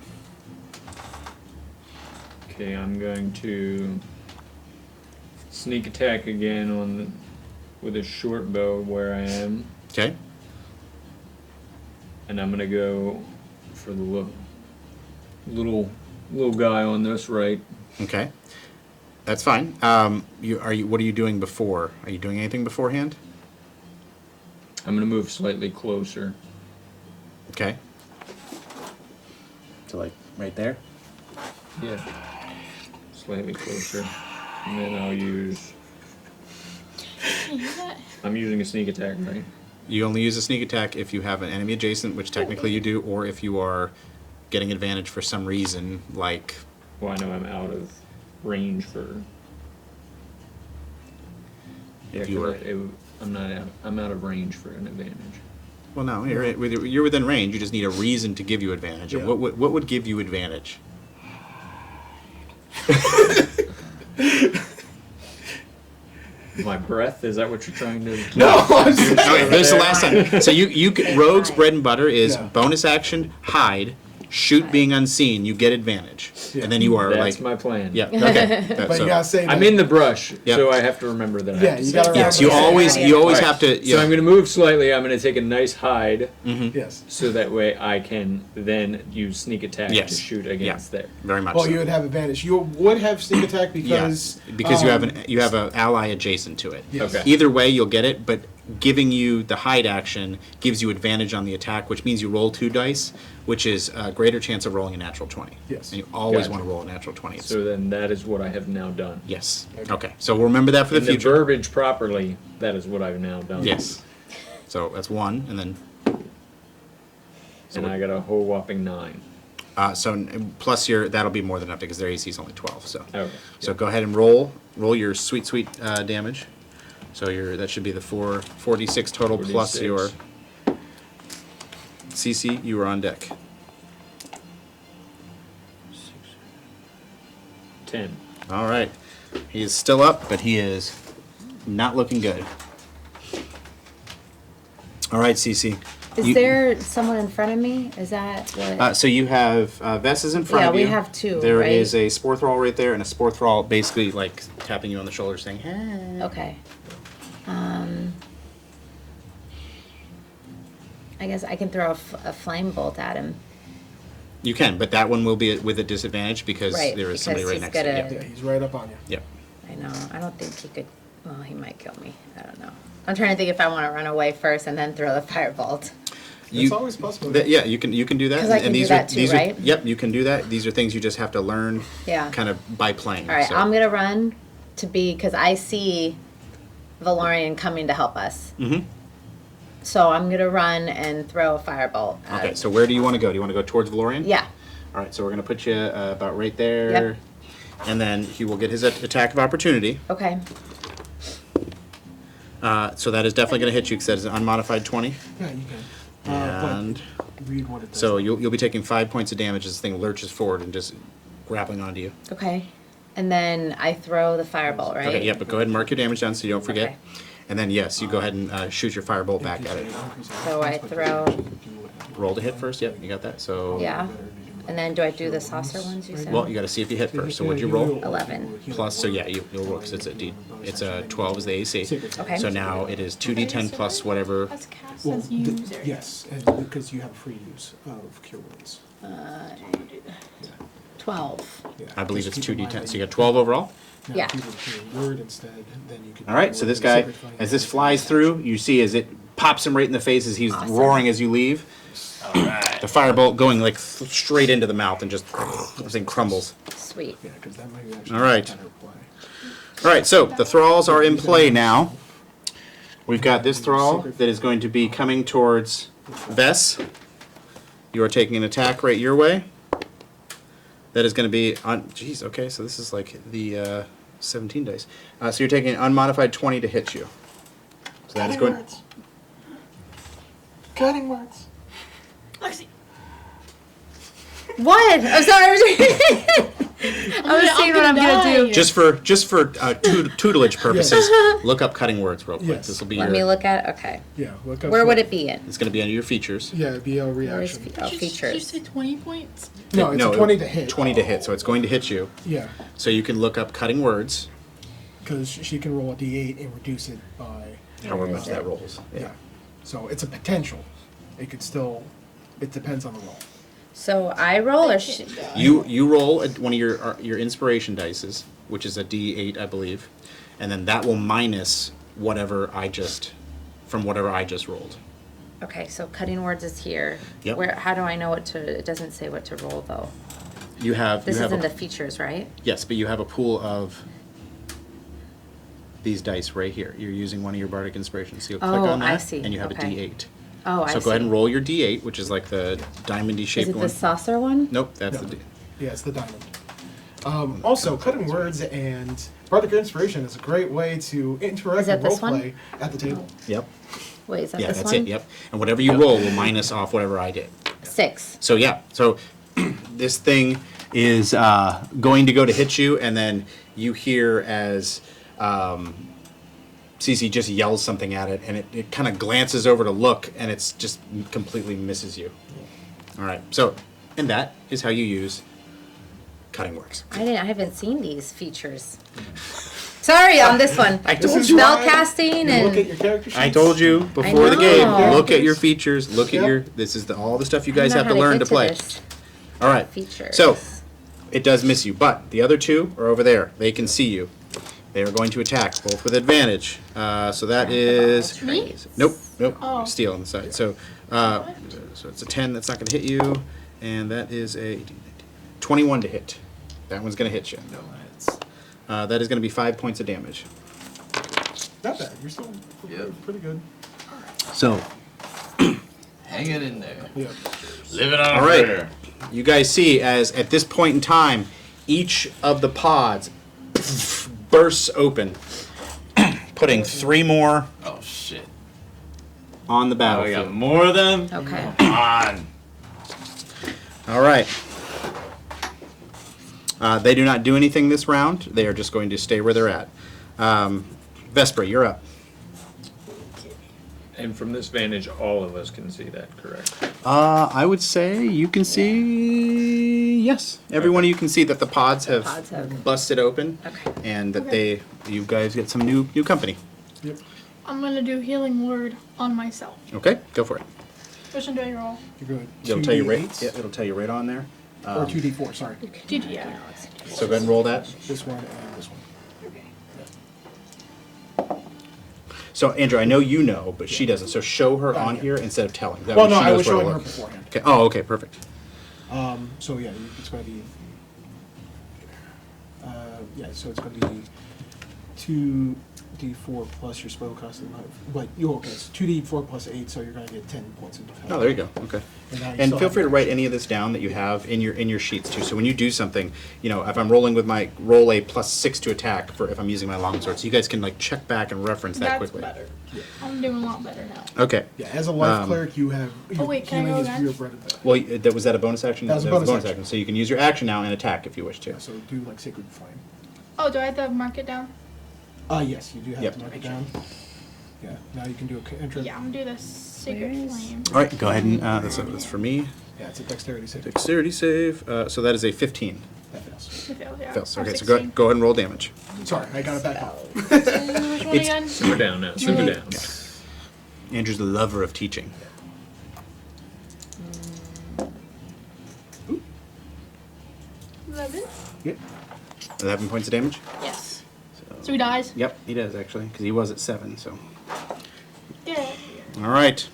Okay, I'm going to sneak attack again with a short bow where I am, Okay. and I'm gonna go for the little guy on this right. Okay. That's fine. What are you doing before? Are you doing anything beforehand? I'm gonna move slightly closer. Okay. So like right there. Yeah. Slightly closer. And then I'll use. I'm using a sneak attack, right? You only use a sneak attack if you have an enemy adjacent, which technically you do, or if you are getting advantage for some reason, like. Well, I know I'm out of range for. Yeah, You are. I'm out of range for an advantage. Well, no, you're within range. You just need a reason to give you advantage. And Yeah. what would give you advantage? My breath? Is that what you're trying to? No. Okay, this is the last time. So Rogue's bread and butter is Yeah. bonus action, hide, shoot being unseen. You get advantage, Yeah. and then you are That's like, my plan. yeah, okay. But you gotta say. I'm that- in the brush, Yep. so I have to remember that. I Yeah, have to you say gotta it. Yes, remember. you always Right. have to. So I'm going to move slightly. I'm going to take a nice hide, Yes. so that way I can then use sneak attack Yes. to shoot against there. Very much. Well, so. you would have advantage. You would have sneak attack Yes, because you have an ally adjacent to it. Yes. Okay. Either way, you'll get it, but giving you the hide action gives you advantage on the attack, which means you roll 2 dice, which is a greater chance of rolling a natural 20. Yes. And you always Gotcha. want to roll a natural 20. It's- So then that is what I have now done. yes. Okay. So we'll remember that for the In the future. verbiage properly, that is what I've now done. Yes. So that's 1, and then And I got a whole whopping 9. plus your that'll be more than enough because their AC is only 12. So Okay. so go ahead and roll your sweet damage. So that should be the 4d6 total plus 46. your CC. You are on deck. 10. All right. He is still up, but he is not looking good. All right, CC. Is there someone in front of me? Is that what? So you have Vess is in front Yeah, of you. we have 2, There right? is a Spore Thrall right there, and a Spore Thrall basically like tapping you on the shoulder saying, hey. Okay. I guess I can throw a flame bolt at him. You can, but that one will be with a disadvantage because Right, there is somebody because right he's next to you. gonna- Yep. Yeah, he's right up on you. Yep. I know. I don't think he could. Well, he might kill me. I don't know. I'm trying to think if I want to run away first and then throw the firebolt. It's always possible. Yeah, you can do that. 'Cause I can do that too, right? Yep, you can do that. These are things you just have to learn. Yeah. Kind of by playing. All right, so. I'm gonna run because I see Valorian coming to help us. Mhm. So I'm gonna run and throw a firebolt. Okay, so where do you want to go? Do you want to go towards Valorian? Yeah. All right, so we're going to put you about right there. Yep. And then he will get his attack of opportunity. Okay. So that is definitely going to hit you because that is an unmodified 20. Yeah, you can. And Read what it does. so you'll be taking 5 points of damage as this thing lurches forward and just grappling onto you. Okay. And then I throw the firebolt, right? Okay, yep, but go ahead and mark your damage down so you don't forget. Okay. And then, yes, you go ahead and shoot your firebolt back at it. So I throw. Roll to hit first. Yep, you got that. So, Yeah. And then do I do the saucer ones you said? well, you got to see if you hit first. So, what'd you roll? 11. Plus, so yeah, you'll roll because it's a 12 is the AC. Okay. So now it is 2d10 plus whatever. That's cast Well, as user. yes, and because you have free use of cure wounds. 12. Yeah, I believe just it's keep in 2d10. mind So you got 12 overall. now Yeah. if you were to do a word instead, then you could All right. So this guy, as this flies through, you see as it pops him right in the face as he's Awesome. roaring as you leave. All right. The firebolt going like straight into the mouth and just everything crumbles. Sweet. Yeah, because that might actually All right. better play. All right. So the thralls are in play now. We've got this thrall that is going to be coming towards Vess, you are taking an attack right your way. That is going to be on. Jeez, okay, so this is like the 17 dice. So you're taking an unmodified 20 to hit you. So that is going. Cutting words. Lexi. What? I'm sorry. I was seeing what I'm gonna do. Just for tutelage purposes, look up cutting words real quick. Yes. This will be Let me look at. Okay. Yeah, look up. Where would it be in? It's going to be under your features. Yeah, it'd be a Where is reaction. oh, Did you features. say 20 points? No, it's a 20 to hit. 20 to hit, so it's going to hit you. Yeah, So you can look up cutting words. because she can roll a d8 and reduce it by. However is much it? that rolls. Yeah. So it's a potential. It could still. It depends on the roll. So I roll or You roll one of your inspiration dices, which is a D8, I believe, and then that will minus whatever I just rolled. Okay, so cutting words is here. Yep. Where? How do I know what to? It doesn't say what to roll though. You have This you is have in a, the features, right? yes, but you have a pool of these dice right here. You're using one of your bardic inspirations. So you'll click Oh, on that, I see. and you have a Okay. D8. Oh, I So see. go ahead and roll your D8, which is like the diamondy Is shaped it one. the saucer one? Nope, that's No. the D. Yeah, it's the diamond. Also, cutting words and bardic inspiration is a great way to interact Is that with this one? roleplay at the table. Yep. Wait, is that Yeah, this that's one? it. Yep. And whatever you roll will minus off whatever I did. 6. So yeah, so this thing is going to go to hit you, and then you hear as Cece just yells something at it, and it kind of glances over to look, and it's just completely misses you. All right, so and that is how you use cutting words. I haven't seen these features. Sorry on this one. I This told is you. Spell why casting you look at and your character sheets. I told you before the game. know. Look at your features. Look at Yep. your. This is all the stuff you I don't guys know have how to learn get to play. this. All right. Features. So it does miss you, but the other two are over there. They can see you. They are going to attack, both with advantage. So that is Me? nope. Oh. Steel on the side. So so it's a 10. That's not going to hit you, and that is a 21 to hit. That one's going to hit you. No, it's That is going to be 5 points of damage. Not bad. You're still Yep. pretty good. So hanging in there. Yeah. Living on All a right. prayer. you guys see as at this point in time, each of the pods bursts open, putting 3 more Oh shit. on the Oh, we battlefield. got more of them? Okay. Come on. All right. They do not do anything this round. They are just going to stay where they're at. Vesper, you're up. And from this vantage, all of us can see that, correct? I would say you can see, yes. Every one of you can see that the pods have Pods have- busted open, Okay. and that you guys get some new company. Yep. I'm gonna do healing word on myself. Okay, go for it. Which one do I roll? You're good. It'll tell you right. 2d8s? Yeah, it'll tell you right on there. Or 2d4, sorry. Yeah. So go ahead and roll that. This one and this one. So Andrew, I know you know, but she doesn't. So show her on here instead of telling. That Well, way no, she I knows was where to showing her look. beforehand. Okay. Oh, okay, perfect. So yeah, it's going to be. Yeah, so it's going to be 2d4 plus your spell cost of life. But you okay? It's 2d4 plus 8, so you're going to get 10 points of health. Oh, there you go. Okay. And now you And still feel have free to your write actions. any of this down that you have in your sheets too. So when you do something, if I'm rolling with my roll a +6 to attack for if I'm using my longsword, so you guys can like check back and reference that That's quickly. better. I'm doing a lot better now. Okay. Yeah, as a life Um, cleric, you have. Oh, wait, can I healing go is again? your bread and butter. Well, was that a bonus action? That was a That's bonus action. So you can use your action now and attack if you wish to. Yeah, so do like Sacred Flame. Oh, do I have to mark it down? Yes, you do have Yep. to mark it down. Yeah, now you can do a entry. Yeah, I'm gonna do the sacred Where is- flame. All right, go ahead and that's for me. Yeah, it's a dexterity save. Dexterity save. So that is a 15. That fails. It fails, yeah. Fails. Or Okay, so 16. go ahead and roll damage. Sorry, I got it back up. Which one It's- again? Simmer down now. Simmer down. Andrew's the lover of teaching. 11? Yep. 11 points of damage. Yes. So he dies? Yep, he does actually, because he was at 7. So, Yeah. all right.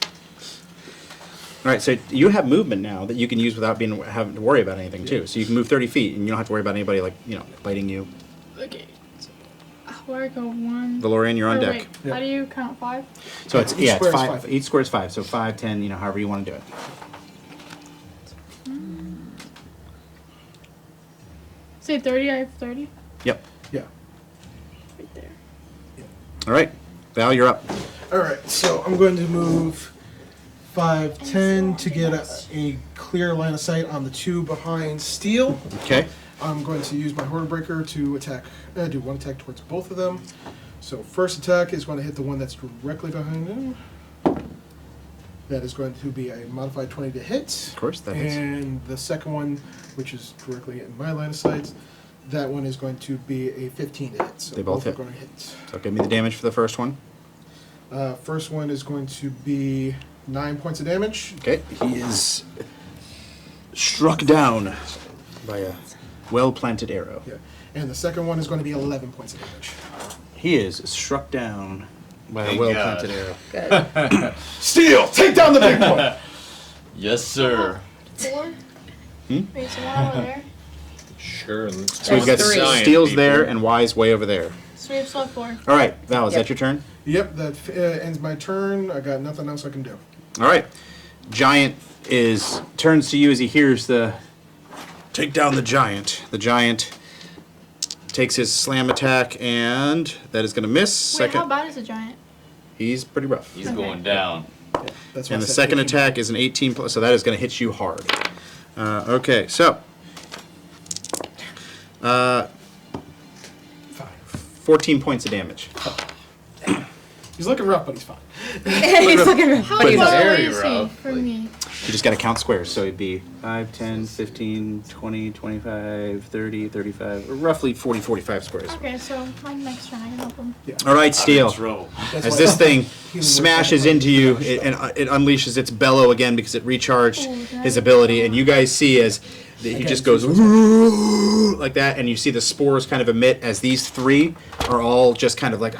All right, so you have movement now that you can use without having to worry about anything too. So you can move 30 feet, and you don't have to worry about anybody biting you. Okay. square, go 1. Valorian, you're on Or deck. wait, Yep. how do you count 5? So it's Each it's square is 5. 5. Each square is 5. So 5, 10, however you want to do it. Say 30, I have 30. Yep. Yeah. Right there. All right. Val, you're up. Alright, so I'm going to move 5, 10 to get a clear line of sight on the 2 behind Steel. Okay. I'm going to use my Horde Breaker to attack, do 1 attack towards both of them. So first attack is going to hit the one that's directly behind him. That is going to be a modified 20 to hit. Of course, that is. And the second one, which is directly in my line of sight, that one is going to be a 15 to hit. So They both are hit. going to hit. So give me the damage for the first one. First one is going to be 9 points of damage. Okay. He is struck down by a well-planted arrow. Yeah. And the second one is going to be 11 points of damage. He is struck down by a Thank well-planted God. arrow. Good. Steel, take down the big one! Yes, sir. 4? Hmm? Wait, so 1 over there? Sure, let's So we've got There's 3. Steel's there and Wise way over there. So we have still 4. All right, Val, is Yep. that your turn? Yep, that ends my turn. I got nothing else I can do. All right. Giant turns to you as he hears the take down the giant. The giant takes his slam attack, and that is going to miss. Wait, how Second, bad is a giant? he's pretty rough. He's Okay. going down. That's why And I the said second 15. attack is an 18 plus, so that is going to hit you hard. Okay, so 14 points of damage. He's looking rough, but he's fine. He's looking How but he's far very away is he rough, from like- me? You just got to count squares, so it'd be 5, 10, 15, 20, 25, 30, 35, or roughly 40, 45 squares. Okay, so my next turn I can help him. All right, Steel. Throw. That's As why this I- thing He smashes works into you, it unleashes its bellow again because it recharged Oh, his nice. ability, and you guys see as he Okay, just so goes it's- like that, and you see the spores kind of emit as these 3 are all just kind of like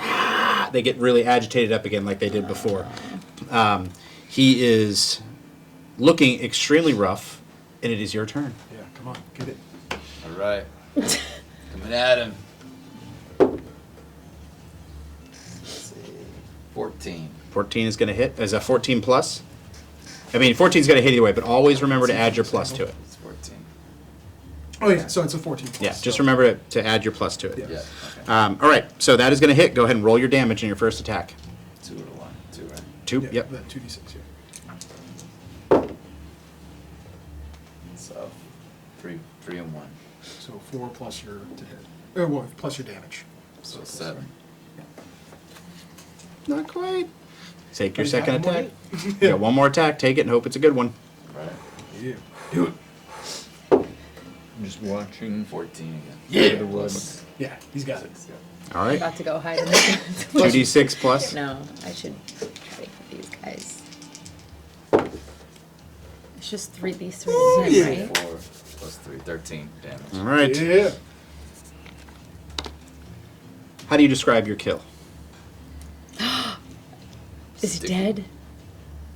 they get really agitated up again like they did before. He is looking extremely rough, and it is your turn. Yeah, come on, get it. All right. Coming at him. Let's see. 14. 14 is going to hit as a 14 plus. I mean, 14 is going to hit either way, but always remember to add your plus to it. It's 14. Oh yeah, so it's a 14 plus. Yeah, just so- remember to add your plus to it. Yeah. Yeah. Okay. All right, so that is going to hit. Go ahead and roll your damage in your first attack. 2 to 1. 2, right? 2. Yeah, Yep. that 2d6, yeah. So 3 and 1. So 4 plus your to hit. Well, plus your damage. So 7. Not quite. Take your Oh, you second got one attack. You got one more attack. Take it and hope it's a good one. Right. Yeah. Do it. I'm just watching. 14 again. Yeah. The wood. Yeah, he's got it. All right. about to go hide in the 2d6 plus. No, I should try for these guys. It's just these 3 at a time, right? 4 plus 3. 13 damage. All right. Yeah. How do you describe your kill? Is he dead?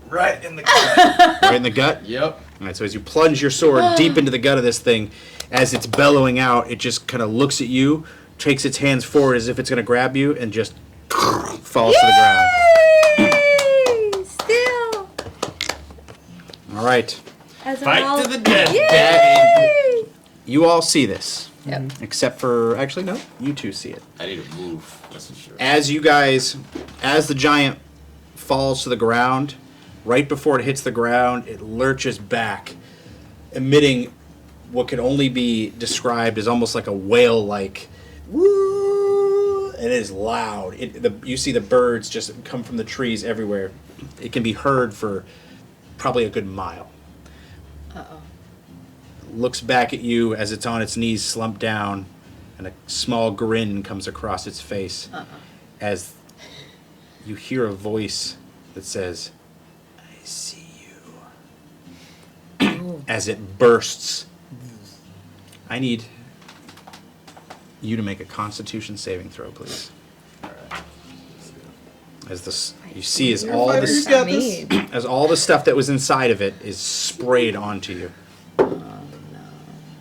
Right in the gut. Right in the gut? Yep. All right, so as you plunge your sword deep into the gut of this thing, as it's bellowing out, it just kind of looks at you, takes its hands forward as if it's going to grab you, and just falls to the ground. Yay! Still! All right. As a Fight to the death, Yay! You all see this. Yep. Except for, actually, no, you two see it. I need to move. That's for sure. As the giant falls to the ground, right before it hits the ground, it lurches back, emitting what can only be described as almost like a whale-like woo. It is loud. You see the birds just come from the trees everywhere. It can be heard for probably a good mile. Uh-oh. Looks back at you as it's on its knees, slumped down, and a small grin comes across its face as you hear a voice that says, "I see you." As it bursts. I need you to make a Constitution saving throw, please. As you see, as all fighter, this, you got this. as all the stuff that was inside of it is sprayed onto you.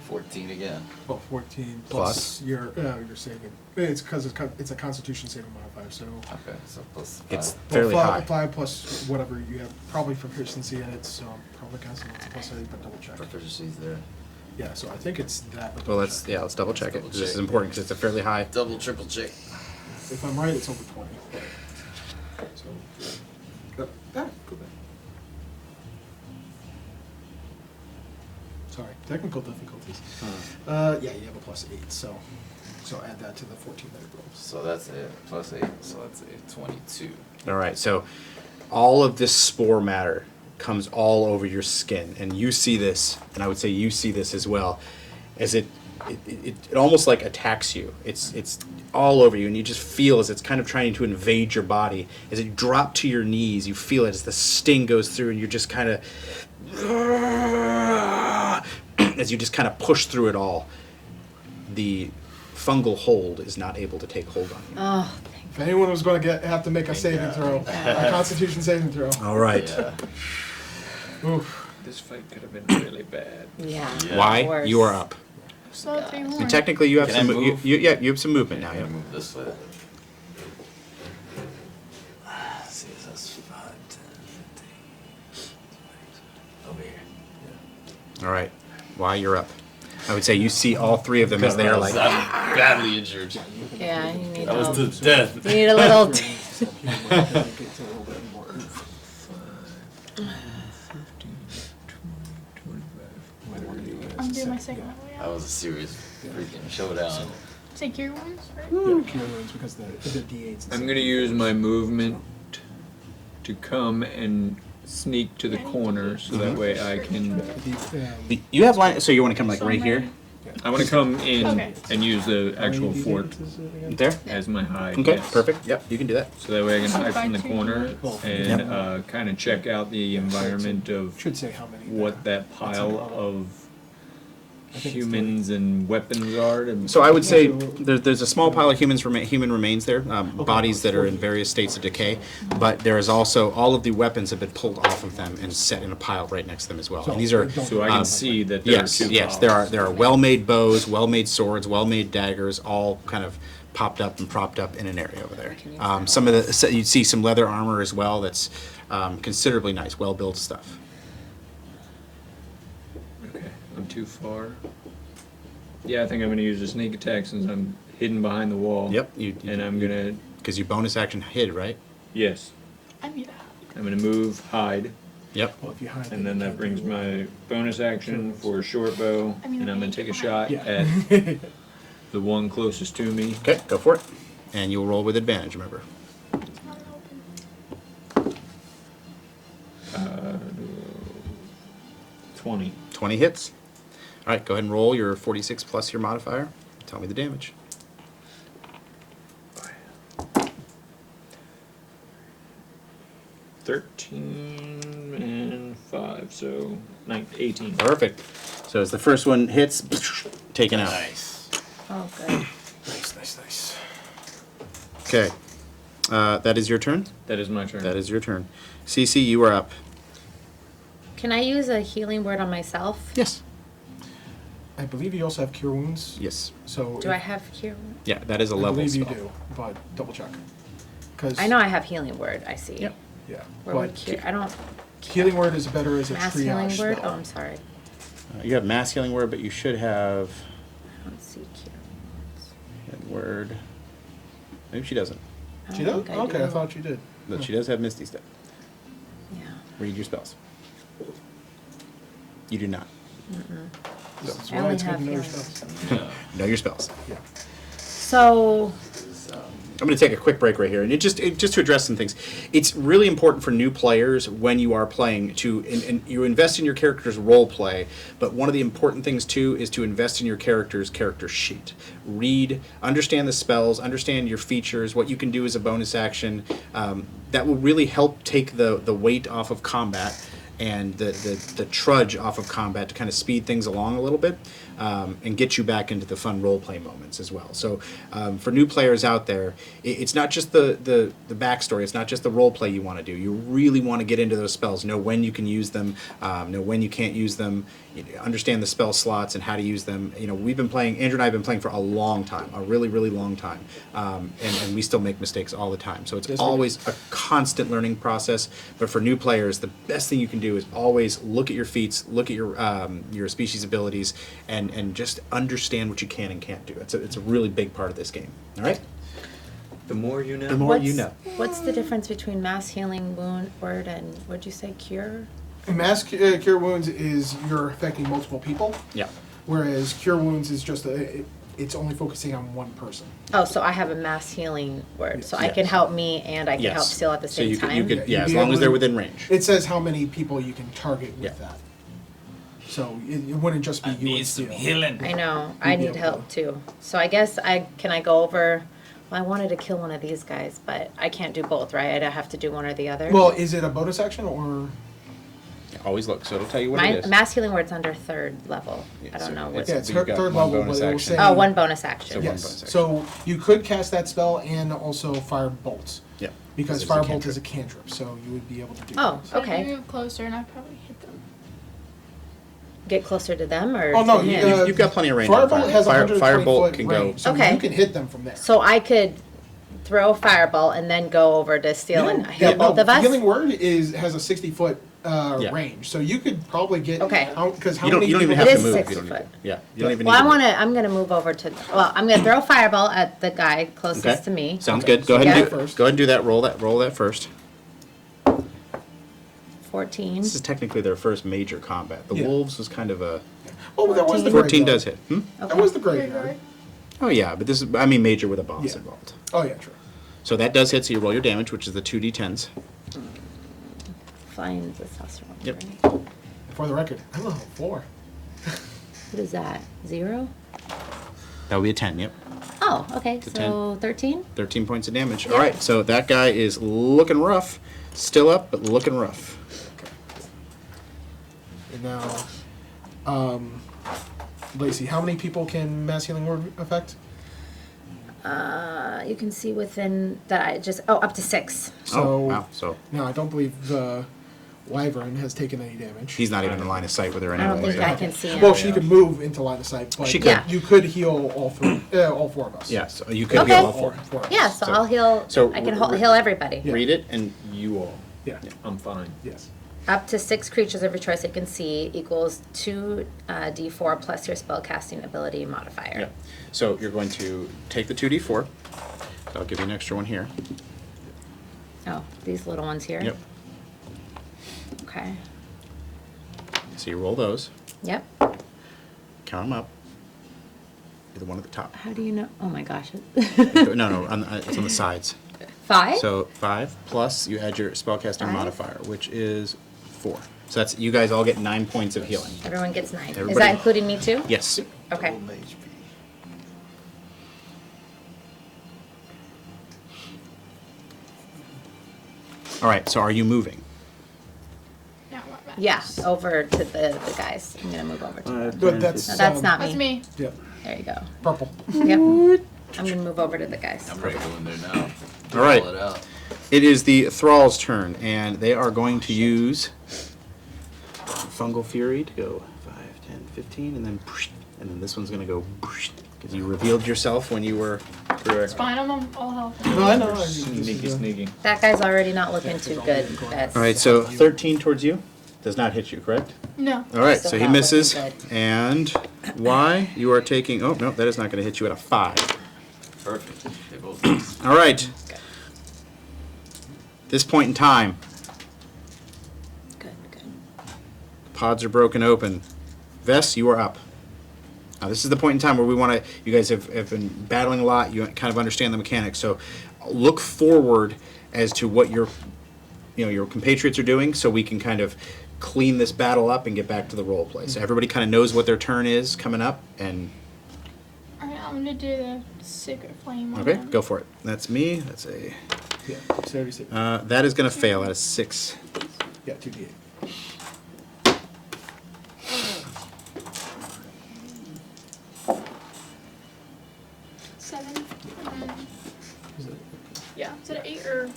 14. 14 again. Well, 14 Plus? plus your saving. It's because it's a Constitution saving modifier, so. Okay, so plus 5. It's fairly well, high. 5 plus whatever you have, probably proficiency in it, so probably Constitution plus 8, but double check. Proficiency's there. Yeah, so I think it's that. but Well, double let's check. let's double check it. Double This is check. important because it's a fairly high. Double, triple check. If I'm right, it's over 20. So, go back. Sorry, technical difficulties. Yeah, you have a plus 8, so add that to the 14 that it rolls. So that's it. Plus 8. So that's a 22. All right, so all of this spore matter comes all over your skin, and you see this, and I would say you see this as well, as it almost like attacks you. It's all over you, and you just feel as it's kind of trying to invade your body. As it drop to your knees, you feel it as the sting goes through, and you're just kind of as you just kind of push through it all. The fungal hold is not able to take hold on you. Oh, If anyone was going to have to make a saving throw, a Constitution saving throw. All right. Yeah. Oof. This fight could have been really bad. yeah. Yeah. Why? Worse. You are up. So 3 more. And technically, you have Can I some. move? You have some movement now. I'm Yeah. gonna move this way. See, that's 5, 10, 15, 20. Over here. All right. Why you're up? I would say you see all three of them as they are like. I'm badly injured. Yeah, you need That was help. to death. You need a little. I'm doing my second level. That was a serious freaking showdown. Take your wounds, right? Yeah, cure wounds because the D8s. I'm gonna use my movement to come and sneak to the corner so that way I can. You have line. So you want to come like right here, I want to come in Okay. and use the actual fort there. as my hide. Okay. yes. Perfect. Yep. You can do that. So that way I can hide from the By 2 corner and kind of check out the environment of Should say how many. what that pile of humans and weapons are. To So I would say there's a small pile of human remains there, bodies that are in various states of decay, but there is also all of the weapons have been pulled off of them and set in a pile right next to them as well. And these are so I can see that there yes, are 2 yes, piles. there are well-made bows, well-made swords, well-made daggers, all kind of popped up and propped up in an area over there. Some of the you'd see some leather armor as well. That's considerably nice, well-built stuff. Okay, I'm too far. Yeah, I think I'm going to use a sneak attack since I'm hidden behind the wall. Yep, And I'm going to, because you bonus action hid, right? yes, I need that. I'm going to move, hide, Yep. Well, if you hide, and then that brings my bonus action for a short bow, I mean, and I'm going to take a shot Yeah. at the one closest to me. Okay, go for it. And you'll roll with advantage, remember. It's not open. 20. 20 hits. All right, go ahead and roll your 46 plus your modifier. Tell me the damage. $13 and 5, so 18. Perfect. So as the first one hits, taken out. Nice. Oh, good. Nice. Okay. That is your turn? That is my turn. That is your turn. Cece, you are up. Can I use a healing word on myself? Yes. I believe you also have cure wounds. Yes. So Do I have cure? Yeah, that is a I level believe you spell. do, but double check. Cause I know I have healing word. I see. Yep. Yeah. Where would But cure? I don't. healing word is better as a Mass triage healing word. spell. Oh, I'm sorry. You have mass healing word, but you should have I don't see cure. healing word. Maybe she doesn't. I She don't does? think I Okay, do. I thought you did. But she does have Misty Step. Yeah. Read your spells. You do not. That's I why only it's good have to know your healing. stuff. Yeah. Know your spells. Yeah. So I'm going to take a quick break right here, and just to address some things. It's really important for new players when you are playing to, and you invest in your character's role play. But one of the important things too is to invest in your character's character sheet. Read, understand the spells, understand your features, what you can do as a bonus action. That will really help take the weight off of combat and the trudge off of combat to kind of speed things along a little bit. and get you back into the fun role play moments as well. So for new players out there, it's not just the backstory. It's not just the role play you want to do. You really want to get into those spells, know when you can use them, know when you can't use them, understand the spell slots and how to use them. We've been playing. Andrew and I have been playing for a long time, a really, really long time, and we still make mistakes all the time. So it's always a constant learning process. But for new players, the best thing you can do is always look at your feats, look at your species abilities, and just understand what you can and can't do. It's a really big part of this game. All right. The more you know. The more you know. What's the difference between mass healing word and what'd you say, cure? Mass cure wounds is you're affecting multiple people, Yeah. whereas cure wounds is just it's only focusing on one person. Oh, so I have a mass healing word, so I Yes. can help me and I can Yes. help Steele at the So same you time. could, Yeah, you'd as be long able as they're to- within range. It says how many people you can target with Yeah. that. So it wouldn't just be I you need and some Steel. healing. I know. I You'd be need able help to. too. So I guess can I go over? Well, I wanted to kill one of these guys, but I can't do both, right? I have to do one or the other. Well, is it a bonus action or? Always look, so it'll tell you what My it is. mass healing word's under 3rd level. Yeah, I don't so know it's- what. Yeah, it's You've got third one level, bonus but it will action. say. Oh, one bonus action. So one Yes. bonus action. So you could cast that spell and also fire bolts. Yeah. Because It's a firebolt cantrip. is a cantrip, so you would be able to do. Oh, that. So if okay. you move closer and I probably hit them. Get closer to them or Oh no, to you, him? You've got plenty of range on Firebolt fire. has Fire- 120 Firebolt foot can go- range, so Okay. you can hit them from there. So I could throw fireball and then go over to Steele and heal both of us? Healing word has a 60-foot Yeah. range, so you could probably get. Okay. Because how You don't many even people have It to is move. 60 You don't need foot. to. Yeah. You don't even Well, need to. I'm gonna move over to, I'm gonna throw fireball at the guy closest Okay. to me. Sounds Okay, good. Go so ahead and yeah. do first. Go ahead and do that. Roll that first. 14. This is technically their first major combat. The Yeah. wolves was kind of a. Oh, that was the 14 graveyard. does hit. That was the graveyard. Right. Oh yeah, but this is major with a boss Yeah. involved. Oh yeah, true. So that does hit. So you roll your damage, which is the 2d10s. Flying testosterone. Yep. Right? For the record, I'm level 4. What is that? 0? That would be a 10. Yep. Oh, okay. It's a So 13? 13 points of damage. Yeah. All right. So that guy is looking rough. Still up, but looking rough. And now, Lacey, how many people can mass healing word affect? You can see within that I just, up to 6. So Oh wow. So now I don't believe the wyvern has taken any damage. he's not even in line of sight with her I don't anyway. think I can see him. Well, she could move into line of sight, but She could. Yeah. you could heal all 4 of us. Yeah. So you could Okay. heal all All four. 4 of us. Yeah, so So- I'll heal, so I can r- heal everybody. Yeah. Read it and You all. Yeah. I'm fine. Yes. Up to 6 creatures of your choice you can see equals 2 d4 plus your spellcasting ability modifier. yeah. So you're going to take the 2d4. So I'll give you an extra one here. Oh, these little ones here? Yep. Okay. So you roll those. Yep. Count them up. You're the one at the top. How do you know? Oh my gosh. No, it's on the sides. 5? So 5 plus you add your spellcasting 5. modifier, which is 4. So that's you guys all get 9 points of healing. Everyone gets 9. Is Everybody- that including me too? Yes. Okay. All right. So are you moving? Now what matters. Yeah, over to the guys. I'm gonna move over to them. But that's No, that's not That's me. me. Yeah. There you go. Purple. Yep. I'm gonna move over to the guys. I'm ready to go in there now. All right. Pull it out. It is the thralls' turn, and they are going to use fungal fury to go 5, 10, 15, and then this one's going to go because you revealed yourself when you were. Correct. Fine, I'm on all health. No, I know. Sneaky, sneaky. That guy's already not looking too good. That's All right, so 13 towards you does not hit you, correct? No. All right, Still so he not misses, looking good. and why you are taking? Oh no, that is not going to hit you at a 5. Perfect. They both miss. All right. This point in time, good, good. pods are broken open. Vess, you are up. Now, this is the point in time where we want to. You guys have been battling a lot. You kind of understand the mechanics. So, look forward as to what your compatriots are doing, so we can kind of clean this battle up and get back to the role play. So everybody kind of knows what their turn is coming up, and Alright, I'm gonna do the secret flame. on okay, them. go for it. That's me. That's a. Yeah. 76. That is going to fail. That is 6. Yeah, 2d8. 7. And then, yeah, is it an 8 or?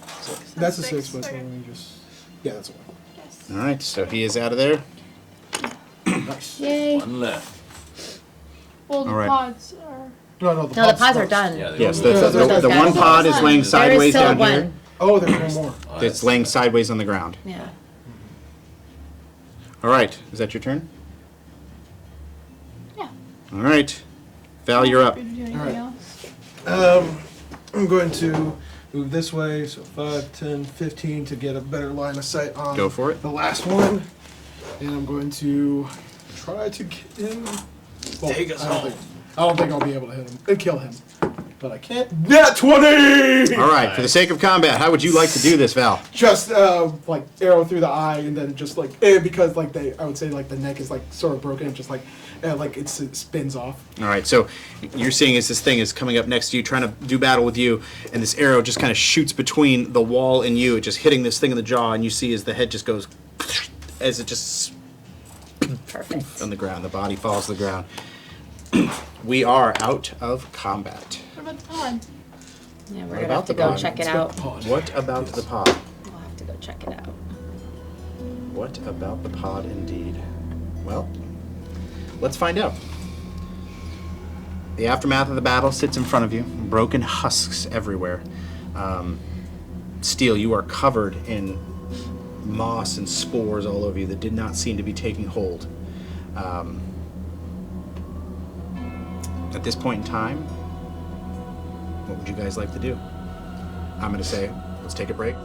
That's a 6, 6, but okay. let me just. Yeah, that's a 1. Yes. All right, so he is out of there. Nice. Yay. One left. Well, the All right. pods are. No, No, the pods are done. Yeah, Yes, the- the one pod is laying There is sideways still down one. here. Oh, there's one more. Oh, It's laying sideways on the ground. Yeah. All right, is that your turn? Yeah. All right, Val, you're up. Free to do anything Alright. else. I'm going to move this way, so 5, 10, 15 to get a better line of sight on Go for it. the last one. And I'm going to try to get him. Well, Take us I don't home. think- I don't think I'll be able to hit him and kill him. But I can't. Nat 20! All right, for the sake of combat, how would you like to do this, Val? Just like arrow through the eye, and then just like because like I would say like the neck is like sort of broken, just like it spins off. All right, so you're seeing as this thing is coming up next to you, trying to do battle with you, and this arrow just kind of shoots between the wall and you, just hitting this thing in the jaw, and you see as the head just goes, as it just Perfect. on the ground, the body falls to the ground. We are out of combat. What about the pod? Yeah, we're What gonna about have to the go pod? check it It's out. got pod. What about the pod? We'll have to go check it out. What about the pod indeed? Well, let's find out. The aftermath of the battle sits in front of you, broken husks everywhere. Steel, you are covered in moss and spores all over you that did not seem to be taking hold. At this point in time, what would you guys like to do? I'm going to say, let's take a break.